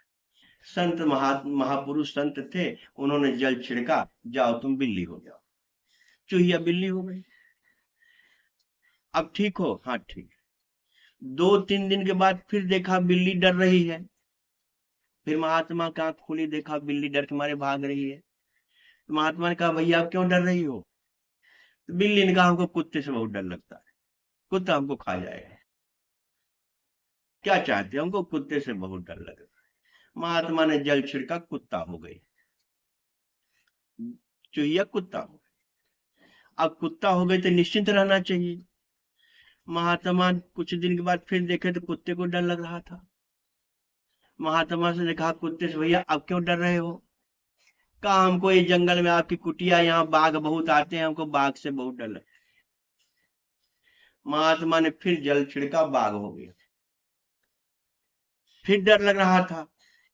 संत महापुरुष संत थे, उन्होंने जल छिड़का, जाओ तुम बिल्ली हो जाओ। चूहिया बिल्ली हो गई। अब ठीक हो? हाँ ठीक। 2-3 दिन के बाद फिर देखा बिल्ली डर रही है, फिर महात्मा की आंख खुली, देखा बिल्ली डर के मारे भाग रही है। तो महात्मा ने कहा भैया आप क्यों डर रही हो? तो बिल्ली ने कहा हमको कुत्ते से बहुत डर लगता है, कुत्ता हमको खा जाएगा। क्या चाहते हैं? हमको कुत्ते से बहुत डर लगता है। महात्मा ने जल छिड़का, कुत्ता हो गई, चूहिया कुत्ता हो गई। अब कुत्ता हो गई तो निश्चिंत रहना चाहिए। महात्मा कुछ दिन के बाद फिर देखे तो कुत्ते को डर लग रहा था। महात्मा से ने कहा, कुत्ते से, भैया अब क्यों डर रहे हो? कहा, हमको ये जंगल में आपकी कुटिया, यहाँ बाघ बहुत आते हैं, हमको बाघ से बहुत डर लगता है। महात्मा ने फिर जल छिड़का, बाघ हो गया। फिर डर लग रहा था।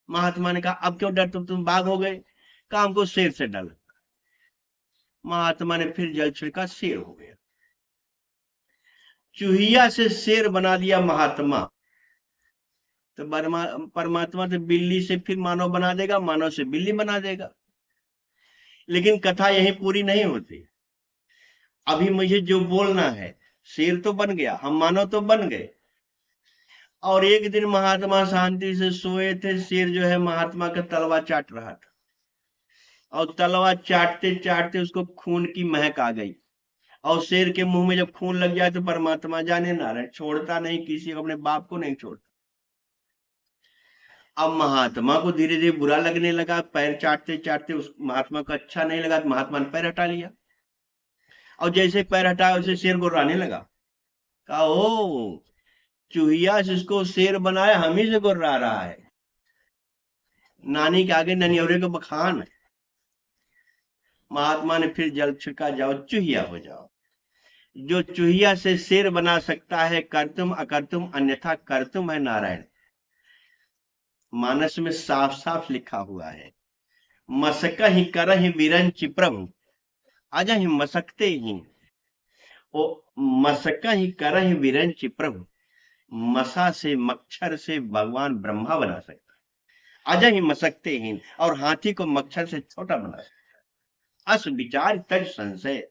महात्मा ने कहा, अब क्यों डर, तुम बाघ हो गए? कहा, हमको शेर से डर लगता। महात्मा ने फिर जल छिड़का, शेर हो गया। चूहिया से शेर बना दिया महात्मा, तो परमात्मा तो बिल्ली से फिर मानव बना देगा, मानव से बिल्ली बना देगा। लेकिन कथा यही पूरी नहीं होती। अभी मुझे जो बोलना है, शेर तो बन गया, हम मानव तो बन गए। और एक दिन महात्मा शांति से सोए थे, शेर जो है महात्मा का तलवा चाट रहा था, और तलवा चाटते चाटते उसको खून की महक आ गई। और शेर के मुंह में जब खून लग जाए तो परमात्मा जाने ना रहे, छोड़ता नहीं किसी को, अपने बाप को नहीं छोड़ता। अब महात्मा को धीरे धीरे बुरा लगने लगा, पैर चाटते चाटते उस महात्मा को अच्छा नहीं लगा, तो महात्मा ने पैर हटा लिया। और जैसे पैर हटाया वैसे शेर गुर्राने लगा। कहा, ओ चूहिया जिसको शेर बनाया, हम ही से गुर्रा रहा है। नानी के आगे ननियौरे को बखान। महात्मा ने फिर जल छिड़का, जाओ चूहिया हो जाओ। जो चूहिया से शेर बना सकता है, कर्तुम अकर्तुम अन्यथा कर्तुम है नारायण। मानस में साफ साफ लिखा हुआ है, मसकहि करहि विरंचि प्रभु, अजहि मसकते ही। ओ मसकहि करहि विरंचि प्रभु, मसा से मच्छर से भगवान ब्रह्मा बना सकता है, अजहि मसकते ही, और हाथी को मच्छर से छोटा बना सकता है। अस विचार तज संशय,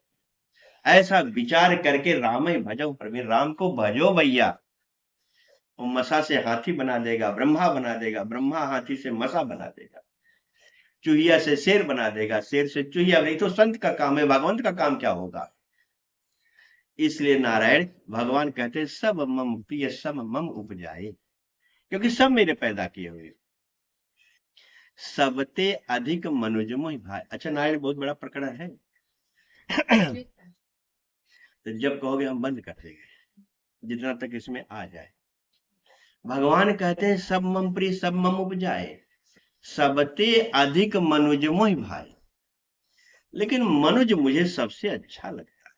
ऐसा विचार करके राम ही भजो, प्रवीण राम को भजो भैया। वो मसा से हाथी बना देगा, ब्रह्मा बना देगा, ब्रह्मा हाथी से मसा बना देगा, चूहिया से शेर बना देगा, शेर से चूहिया। नहीं तो संत का काम है, भगवंत का काम क्या होगा? इसलिए नारायण भगवान कहते हैं, सब मम प्रिय सब मम उपजाए, क्योंकि सब मेरे पैदा किए हुए। सबते अधिक मनुज मोहि भाई। अच्छा नारायण, बहुत बड़ा प्रकरण है। तो जब कहोगे हम बंद कर देंगे, जितना तक इसमें आ जाए। भगवान कहते हैं, सब मम प्रिय सब मम उपजाए, सबते अधिक मनुज मोहि भाई। लेकिन मनुज मुझे सबसे अच्छा लगता है।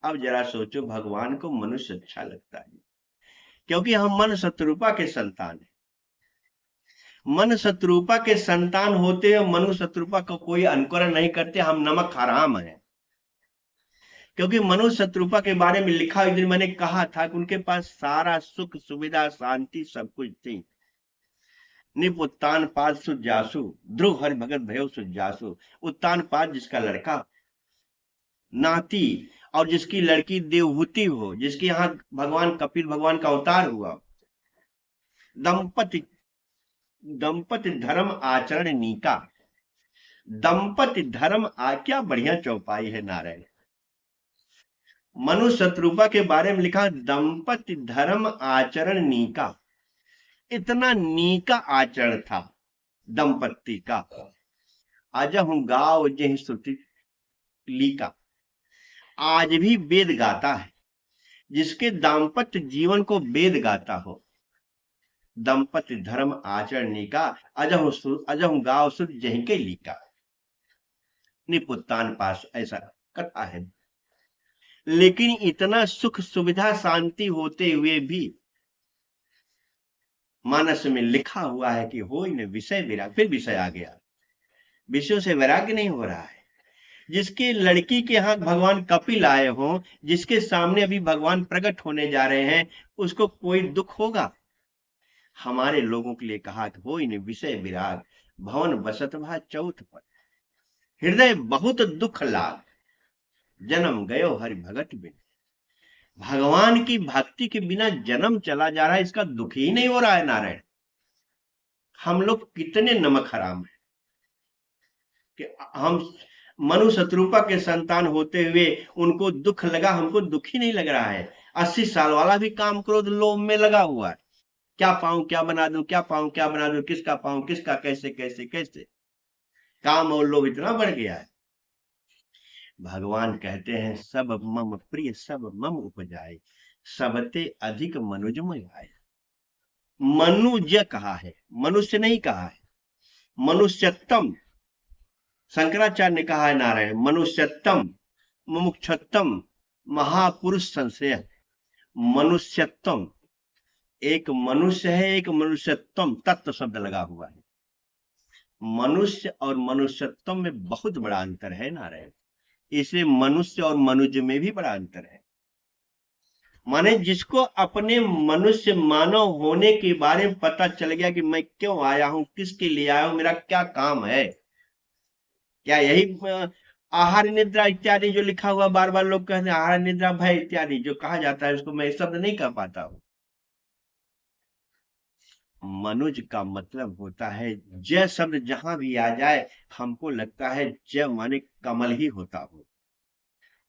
अब जरा सोचो, भगवान को मनुष्य अच्छा लगता है, क्योंकि हम मन शत्रुपा के संतान हैं। मन शत्रुपा के संतान होते हैं, मनु शत्रुपा का कोई अनुकरण नहीं करते, हम नमक हराम हैं। क्योंकि मनु शत्रुपा के बारे में लिखा, एक दिन मैंने कहा था कि उनके पास सारा सुख सुविधा शांति सब कुछ थी। निप उत्तान पाद सुजासु, ध्रुव हरि भगत भयो सुजासु। उत्तान पाद जिसका लड़का नाती, और जिसकी लड़की देवहूति हो, जिसके यहाँ भगवान कपिल भगवान का अवतार हुआ। दंपति दंपति धर्म आचरण नीका, दंपति धर्म क्या बढ़िया चौपाई है नारायण। मनु शत्रुपा के बारे में लिखा, दंपति धर्म आचरण नीका। इतना नीका आचरण था दंपति का। अजहु गाव जहि श्रुति लीका, आज भी वेद गाता है, जिसके दाम्पत्य जीवन को वेद गाता हो। दंपति धर्म आचरण नीका, अजहु गाव सुत जहि के लीका। निपुत्तान पास, ऐसा कथा है। लेकिन इतना सुख सुविधा शांति होते हुए भी मानस में लिखा हुआ है कि हो न विषय विराग। फिर विषय आ गया, विषयों से वैराग्य नहीं हो रहा है। जिसके लड़की के यहाँ भगवान कपिल आए हो, जिसके सामने अभी भगवान प्रकट होने जा रहे हैं, उसको कोई दुख होगा? हमारे लोगों के लिए कहा कि हो न विषय विराग, भवन बसत भा चौथ पर, हृदय बहुत दुख लाग, जन्म गयो हरि भगत बिन। भगवान की भक्ति के बिना जन्म चला जा रहा है, इसका दुख ही नहीं हो रहा है नारायण। हम लोग कितने नमक हराम हैं कि हम मनु शत्रुपा के संतान होते हुए उनको दुख लगा, हमको दुख ही नहीं लग रहा है। 80 साल वाला भी काम क्रोध लोभ में लगा हुआ है, क्या पाऊं क्या बना दूं, क्या पाऊं क्या बना दूं, किसका पाऊं किसका, कैसे कैसे कैसे। काम और लोभ इतना बढ़ गया है। भगवान कहते हैं, सब मम प्रिय सब मम उपजाए, सबते अधिक मनुज में आए। मनुज कहा है, मनुष्य नहीं कहा है। मनुष्यत्तम, शंकराचार्य ने कहा है नारायण, मनुष्यत्तम मुमुक्षत्तम महापुरुष संश्रय। मनुष्यत्वम, एक मनुष्य है, एक मनुष्यत्वम, तत्व शब्द लगा हुआ है। मनुष्य और मनुष्यत्व में बहुत बड़ा अंतर है नारायण, इसलिए मनुष्य और मनुज में भी बड़ा अंतर है। माने जिसको अपने मनुष्य मानव होने के बारे में पता चल गया कि मैं क्यों आया हूं, किसके लिए आया हूं, मेरा क्या काम है, क्या यही आहार निद्रा इत्यादि जो लिखा हुआ, बार बार लोग कहते हैं आहार निद्रा भय इत्यादि जो कहा जाता है, उसको मैं शब्द नहीं कह पाता हूं। मनुज का मतलब होता है, जय शब्द जहां भी आ जाए हमको लगता है जय माने कमल ही होता हो,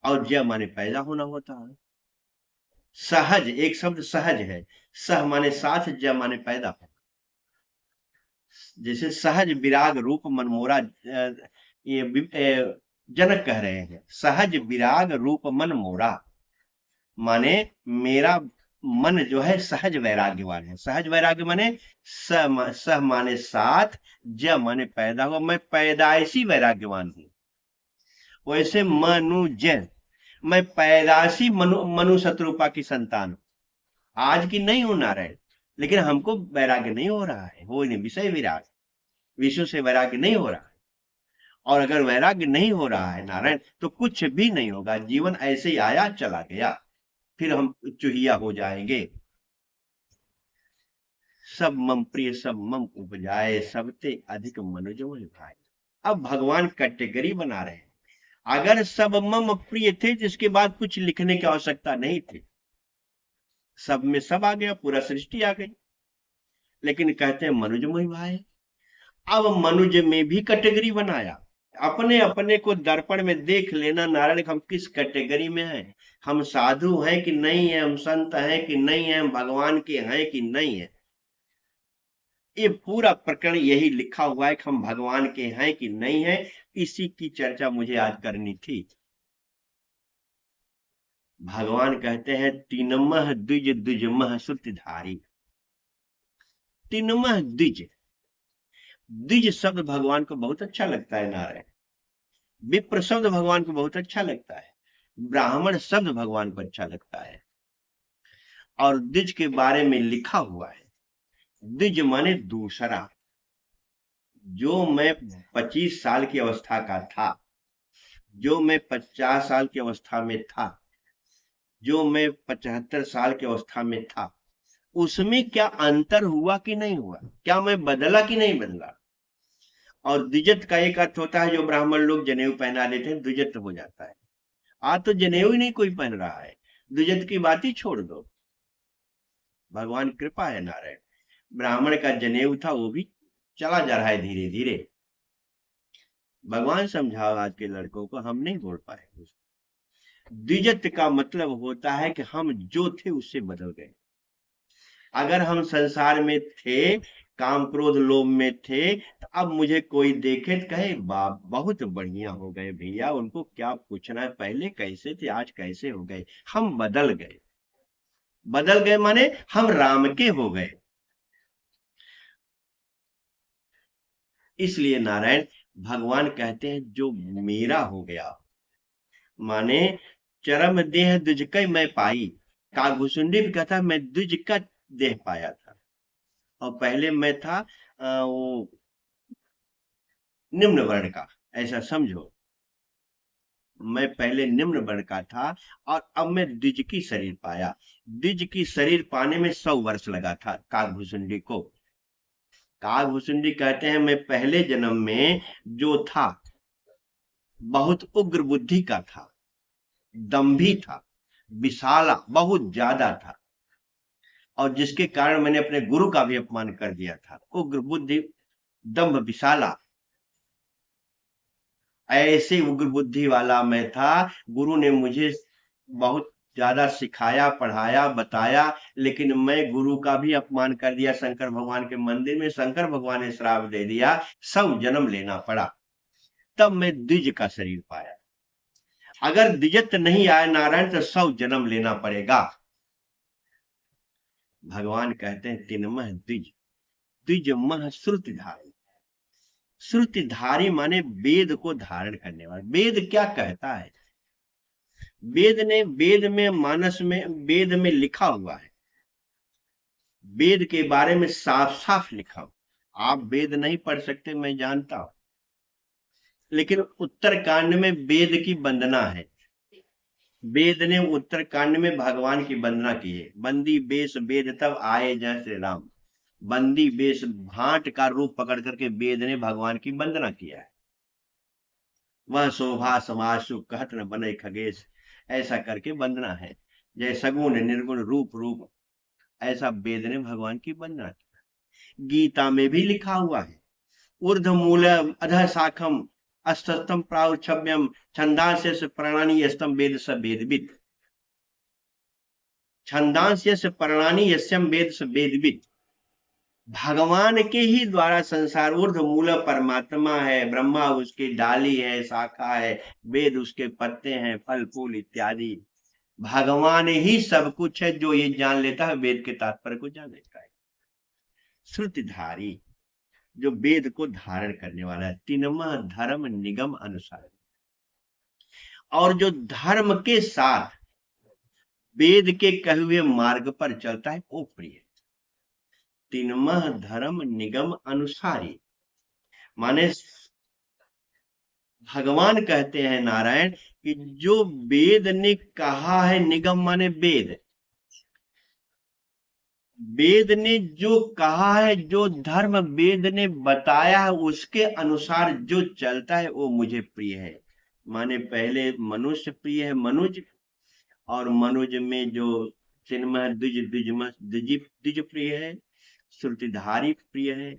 और जय माने पैदा होना होता है। सहज, एक शब्द सहज है, सह माने साथ, जय माने पैदा हो। जैसे सहज विराग रूप मनमोरा, जनक कह रहे हैं, सहज विराग रूप मन मोरा, माने मेरा मन जो है सहज वैराग्यवान है। सहज वैराग्य माने सह माने साथ, ज माने पैदा हुआ, मैं पैदाइशी वैराग्यवान हूं। वैसे मनुज, मैं पैदाइशी मनु शत्रुपा की संतान हूं, आज की नहीं हूं नारायण, लेकिन हमको वैराग्य नहीं हो रहा है, हो नहीं विषय विराग, विश्व से वैराग्य नहीं हो रहा है। और अगर वैराग्य नहीं हो रहा है नारायण तो कुछ भी नहीं होगा, जीवन ऐसे ही आया चला गया, फिर हम चुहिया हो जाएंगे। सब मम प्रिय सब मम उपजाए, सबते अधिक मनुजो भाई। अब भगवान कैटेगरी बना रहे हैं, अगर सब मम प्रिय थे तो इसके बाद कुछ लिखने की आवश्यकता नहीं थी, सब में सब आ गया, पूरा सृष्टि आ गई। लेकिन कहते हैं मनुज मोहि भाई, अब मनुज में भी कैटेगरी बनाया। अपने अपने को दर्पण में देख लेना नारायण, हम किस कैटेगरी में हैं, हम साधु हैं कि नहीं है, हम संत हैं कि नहीं है, हम भगवान के हैं कि नहीं है। ये पूरा प्रकरण यही लिखा हुआ है कि हम भगवान के हैं कि नहीं है, इसी की चर्चा मुझे आज करनी थी। भगवान कहते हैं तीनमह द्विज द्विजमह श्रुतिधारी। तीनमह द्विज, द्विज शब्द भगवान को बहुत अच्छा लगता है नारायण, विप्र शब्द भगवान को बहुत अच्छा लगता है, ब्राह्मण शब्द भगवान को अच्छा लगता है। और द्विज के बारे में लिखा हुआ है, द्विज माने दूसरा। जो मैं 25 साल की अवस्था का था, जो मैं 50 साल की अवस्था में था, जो मैं 75 साल की अवस्था में था, उसमें क्या अंतर हुआ कि नहीं हुआ, क्या मैं बदला कि नहीं बदला। और द्विजत का एक अर्थ होता है, जो ब्राह्मण लोग जनेऊ पहना लेते हैं द्विजत हो जाता है। आज तो जनेऊ ही नहीं कोई पहन रहा है, द्विजत की बात ही छोड़ दो। भगवान कृपा है नारायण, ब्राह्मण का जनेऊ था वो भी चला जा रहा है धीरे धीरे। भगवान समझाओ आज के लड़कों को, हम नहीं बोल पाए। द्विजत का मतलब होता है कि हम जो थे उससे बदल गए। अगर हम संसार में थे, काम क्रोध लोभ में थे, तो अब मुझे कोई देखे तो कहे बाप बहुत बढ़िया हो गए भैया, उनको क्या पूछना है, पहले कैसे थे आज कैसे हो गए। हम बदल गए, बदल गए माने हम राम के हो गए। इसलिए नारायण भगवान कहते हैं जो मेरा हो गया, माने चरम देह द्विज कै मैं पाई। काकभूषुंडी भी कहता है मैं द्विज का देह पाया था, और पहले मैं था वो निम्न वर्ण का, ऐसा समझो। मैं पहले निम्न वर्ण का था और अब मैं द्विज की शरीर पाया। द्विज की शरीर पाने में 100 वर्ष लगा था काकभूषुंडी को। काकभूषुंडी कहते हैं मैं पहले जन्म में जो था बहुत उग्र बुद्धि का था, दम्भी था, विशाला बहुत ज्यादा था, और जिसके कारण मैंने अपने गुरु का भी अपमान कर दिया था। उग्र बुद्धि, दम्भ, विशाला, ऐसे उग्र बुद्धि वाला मैं था। गुरु ने मुझे बहुत ज्यादा सिखाया, पढ़ाया, बताया, लेकिन मैं गुरु का भी अपमान कर दिया। शंकर भगवान के मंदिर में शंकर भगवान ने श्राप दे दिया, 100 जन्म लेना पड़ा, तब मैं द्विज का शरीर पाया। अगर द्विजत नहीं आया नारायण तो 100 जन्म लेना पड़ेगा। भगवान कहते हैं तिनमह द्विज, द्विज मह श्रुतिधारी। श्रुतिधारी माने वेद को धारण करने वाला। वेद क्या कहता है? वेद में मानस में वेद में लिखा हुआ है, वेद के बारे में साफ साफ लिखा हुआ। आप वेद नहीं पढ़ सकते, मैं जानता हूं, लेकिन उत्तरकांड में वेद की वंदना है। वेद ने उत्तरकांड में भगवान की वंदना की है। बंदी बेश वेद तब आए जय श्री राम। बंदी बेश भाट का रूप पकड़ करके वेद ने भगवान की वंदना किया है। वह शोभा समासु कहत न बने खगेश, ऐसा करके वंदना है। जय सगुण निर्गुण रूप रूप, ऐसा वेद ने भगवान की वंदना की। गीता में भी लिखा हुआ है, ऊर्ध मूल अध शाखम अस्तम प्राउच्छव्यम छंदांस्य प्रणानी यस्तम वेद स वेदविद। छंदांस्य प्रणानी यस्यम वेद स वेदविद। भगवान के ही द्वारा संसार, ऊर्ध मूल परमात्मा है, ब्रह्मा उसकी डाली है, शाखा है, वेद उसके पत्ते हैं, फल फूल इत्यादि। भगवान ही सब कुछ है। जो ये जान लेता है वेद के तात्पर्य को जान लेता है। श्रुतिधारी, जो वेद को धारण करने वाला है। तीनमह धर्म निगम अनुसार, और जो धर्म के साथ वेद के कहे हुए मार्ग पर चलता है वो प्रिय। तीनमह धर्म निगम अनुसारी माने भगवान कहते हैं नारायण कि जो वेद ने कहा है, निगम माने वेद, वेद ने जो कहा है, जो धर्म वेद ने बताया है, उसके अनुसार जो चलता है वो मुझे प्रिय है। माने पहले मनुष्य प्रिय है, मनुज, और मनुज में जो चिन्मय द्विज द्विज प्रिय है, श्रुतिधारी प्रिय है,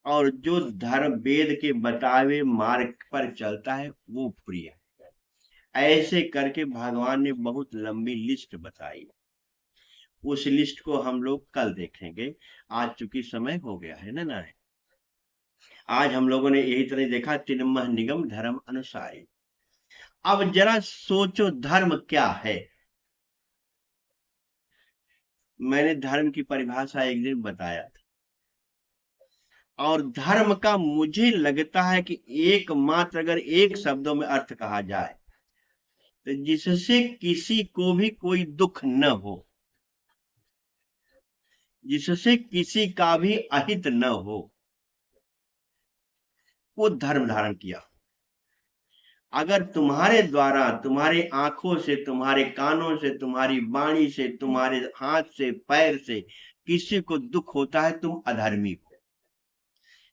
और जो धर्म वेद के बताए मार्ग पर चलता है वो प्रिय है। ऐसे करके भगवान ने बहुत लंबी लिस्ट बताई। उस लिस्ट को हम लोग कल देखेंगे। आज चूंकि समय हो गया है ना नारायण, आज हम लोगों ने यही तरह देखा तिनमह निगम धर्म अनुसारी। अब जरा सोचो धर्म क्या है। मैंने धर्म की परिभाषा एक दिन बताया था, और धर्म का मुझे लगता है कि एकमात्र अगर एक शब्दों में अर्थ कहा जाए तो जिससे किसी को भी कोई दुख न हो, जिससे किसी का भी अहित न हो, वो धर्म धारण किया। अगर तुम्हारे द्वारा, तुम्हारे आंखों से, तुम्हारे कानों से, तुम्हारी वाणी से, तुम्हारे हाथ से, पैर से किसी को दुख होता है, तुम अधर्मी हो।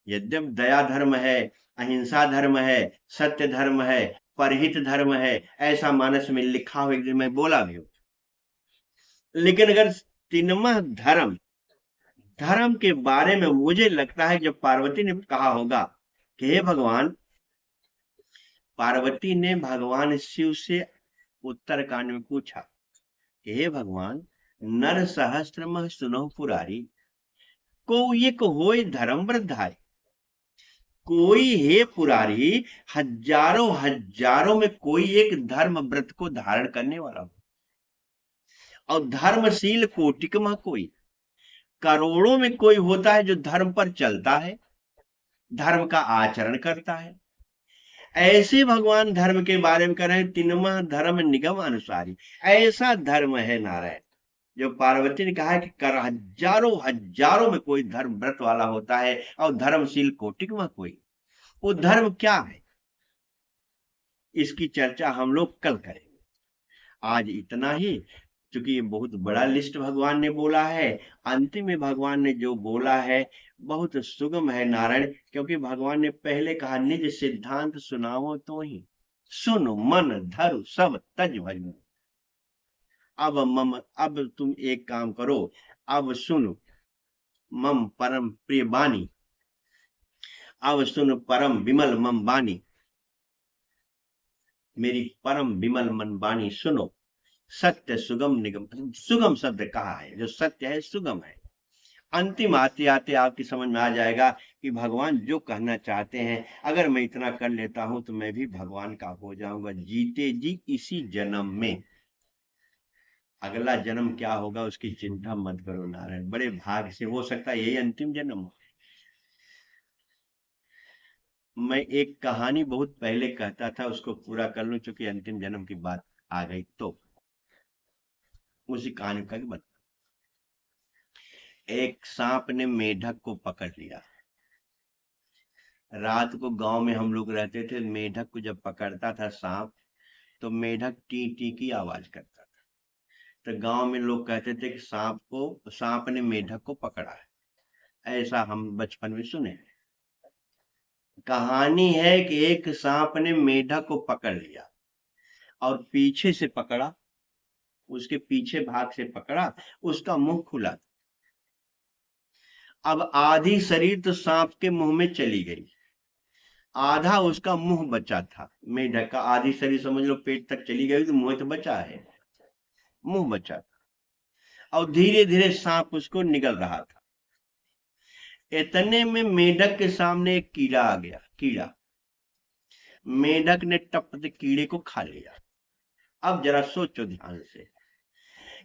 यद्यप दया धर्म है, अहिंसा धर्म है, सत्य धर्म है, परहित धर्म है, ऐसा मानस में लिखा हुआ, एक दिन मैं बोला भी हूं, लेकिन अगर तीनमह धर्म, धर्म के बारे में मुझे लगता है जब पार्वती ने कहा होगा कि हे भगवान, पार्वती ने भगवान शिव से उत्तरकांड में पूछा कि हे भगवान, नर सहस्त्रमः सुनो पुरारी, को एक होय धर्म वृद्धाई। कोई हे पुरारी, हजारों हजारों में कोई एक धर्म व्रत को धारण करने वाला हो, और धर्मशील कोटिक में कोई, करोड़ों में कोई होता है जो धर्म पर चलता है, धर्म का आचरण करता है। ऐसे भगवान धर्म के बारे में कह रहे हैं तीनमह धर्म निगम अनुसारी। ऐसा धर्म है नारायण, जो पार्वती ने कहा है कि हजारों हजारों में कोई धर्म व्रत वाला होता है, और धर्मशील कोटिक में कोई। वो धर्म क्या है, इसकी चर्चा हम लोग कल करेंगे। आज इतना ही, क्योंकि ये बहुत बड़ा लिस्ट भगवान ने बोला है। अंतिम में भगवान ने जो बोला है बहुत सुगम है नारायण, क्योंकि भगवान ने पहले कहा निज सिद्धांत सुनाओ तो ही, सुनो मन धरु सब तज भजू। अब तुम एक काम करो, अब सुनो मम परम प्रिय बानी, अब सुन परम विमल मम बानी, मेरी परम विमल मन बानी सुनो। सत्य सुगम निगम, सुगम शब्द कहा है, जो सत्य है सुगम है। अंतिम आते आते आपकी समझ में आ जाएगा कि भगवान जो कहना चाहते हैं, अगर मैं इतना कर लेता हूं तो मैं भी भगवान का हो जाऊंगा जीते जी इसी जन्म में। अगला जन्म क्या होगा उसकी चिंता मत करो नारायण, बड़े भाग से, हो सकता है यही अंतिम जन्म हो। मैं एक कहानी बहुत पहले कहता था, उसको पूरा कर लूं क्योंकि अंतिम जन्म की बात आ गई, तो उसी कहानी का बता। एक सांप ने मेढक को पकड़ लिया। रात को गांव में हम लोग रहते थे, मेढक को जब पकड़ता था सांप, तो मेढक टी टी की आवाज करता था। तो गांव में लोग कहते थे कि सांप ने मेढक को पकड़ा है। ऐसा हम बचपन में सुने हैं। कहानी है कि एक सांप ने मेढक को पकड़ लिया और पीछे से पकड़ा, उसके पीछे भाग से पकड़ा, उसका मुंह खुला था। अब आधी शरीर तो सांप के मुंह में चली गई, आधा उसका मुंह बचा था। मेढक का आधी शरीर समझ लो पेट तक चली गई, तो मुंह तो बचा है, मुंह बचा था। और धीरे धीरे सांप उसको निगल रहा था। इतने में मेढक के सामने एक कीड़ा आ गया। कीड़ा, मेढक ने टप से कीड़े को खा लिया। अब जरा सोचो ध्यान से,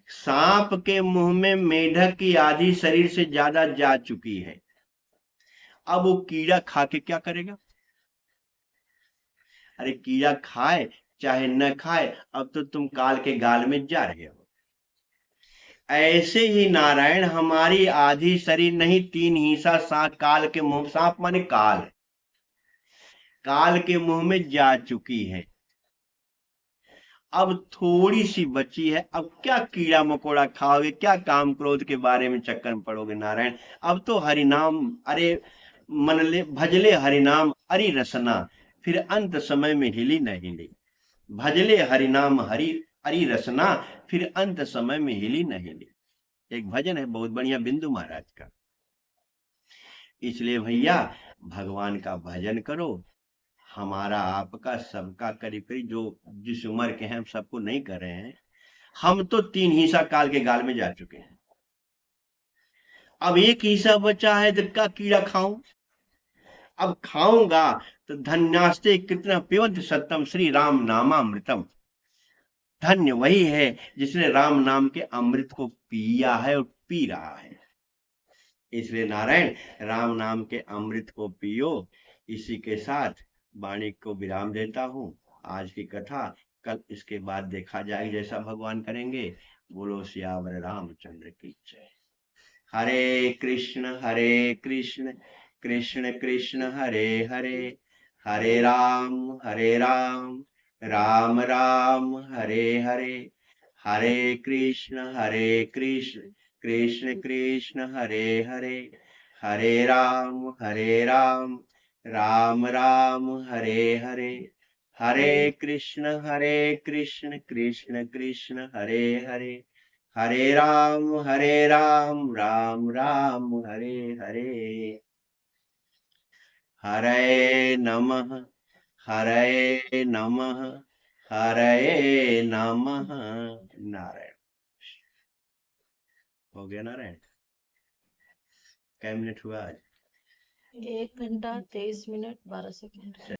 सांप के मुंह में मेढक की आधी शरीर से ज्यादा जा चुकी है। अब वो कीड़ा खा के क्या करेगा? अरे कीड़ा खाए चाहे न खाए, अब तो तुम काल के गाल में जा रहे हो। ऐसे ही नारायण, हमारी आधी शरीर नहीं, तीन हिस्सा सांप काल के मुंह, सांप माने काल, काल के मुंह में जा चुकी है। अब थोड़ी सी बची है। अब क्या कीड़ा मकोड़ा खाओगे, क्या काम क्रोध के बारे में चक्कर में पड़ोगे नारायण? अब तो हरिनाम, अरे मनले भजले हरिनाम अरि रसना, फिर अंत समय में हिली न हिली। भजले हरिनाम हरि अरि रसना, फिर अंत समय में हिली न हिली। एक भजन है बहुत बढ़िया बिंदु महाराज का। इसलिए भैया, भगवान का भजन करो। हमारा आपका सबका करीब करीब जो जिस उम्र के हैं, हम सबको नहीं कर रहे हैं। हम तो तीन हिस्सा काल के गाल में जा चुके हैं। अब एक हिस्सा बचा है, तो क्या कीड़ा खाऊं? अब खाऊंगा तो धन्यास्ते कितना पिबंत सत्यम श्री राम नामामृतम। धन्य वही है जिसने राम नाम के अमृत को पिया है और पी रहा है। इसलिए नारायण, राम नाम के अमृत को पियो। इसी के साथ वाणी को विराम देता हूँ। आज की कथा कल इसके बाद देखा जाएगा, जैसा भगवान करेंगे। बोलो सियावर रामचंद्र की जय। हरे कृष्ण कृष्ण कृष्ण हरे हरे, हरे राम राम राम हरे हरे, हरे कृष्ण कृष्ण कृष्ण हरे हरे, हरे राम राम राम हरे हरे, हरे कृष्ण कृष्ण कृष्ण हरे हरे, हरे राम राम राम हरे हरे। हरे नमः, हरे नमः, हरे नमः। नारायण। हो गया नारायण? कै मिनट हुआ आज? 1 घंटा 23 मिनट 12 सेकंड।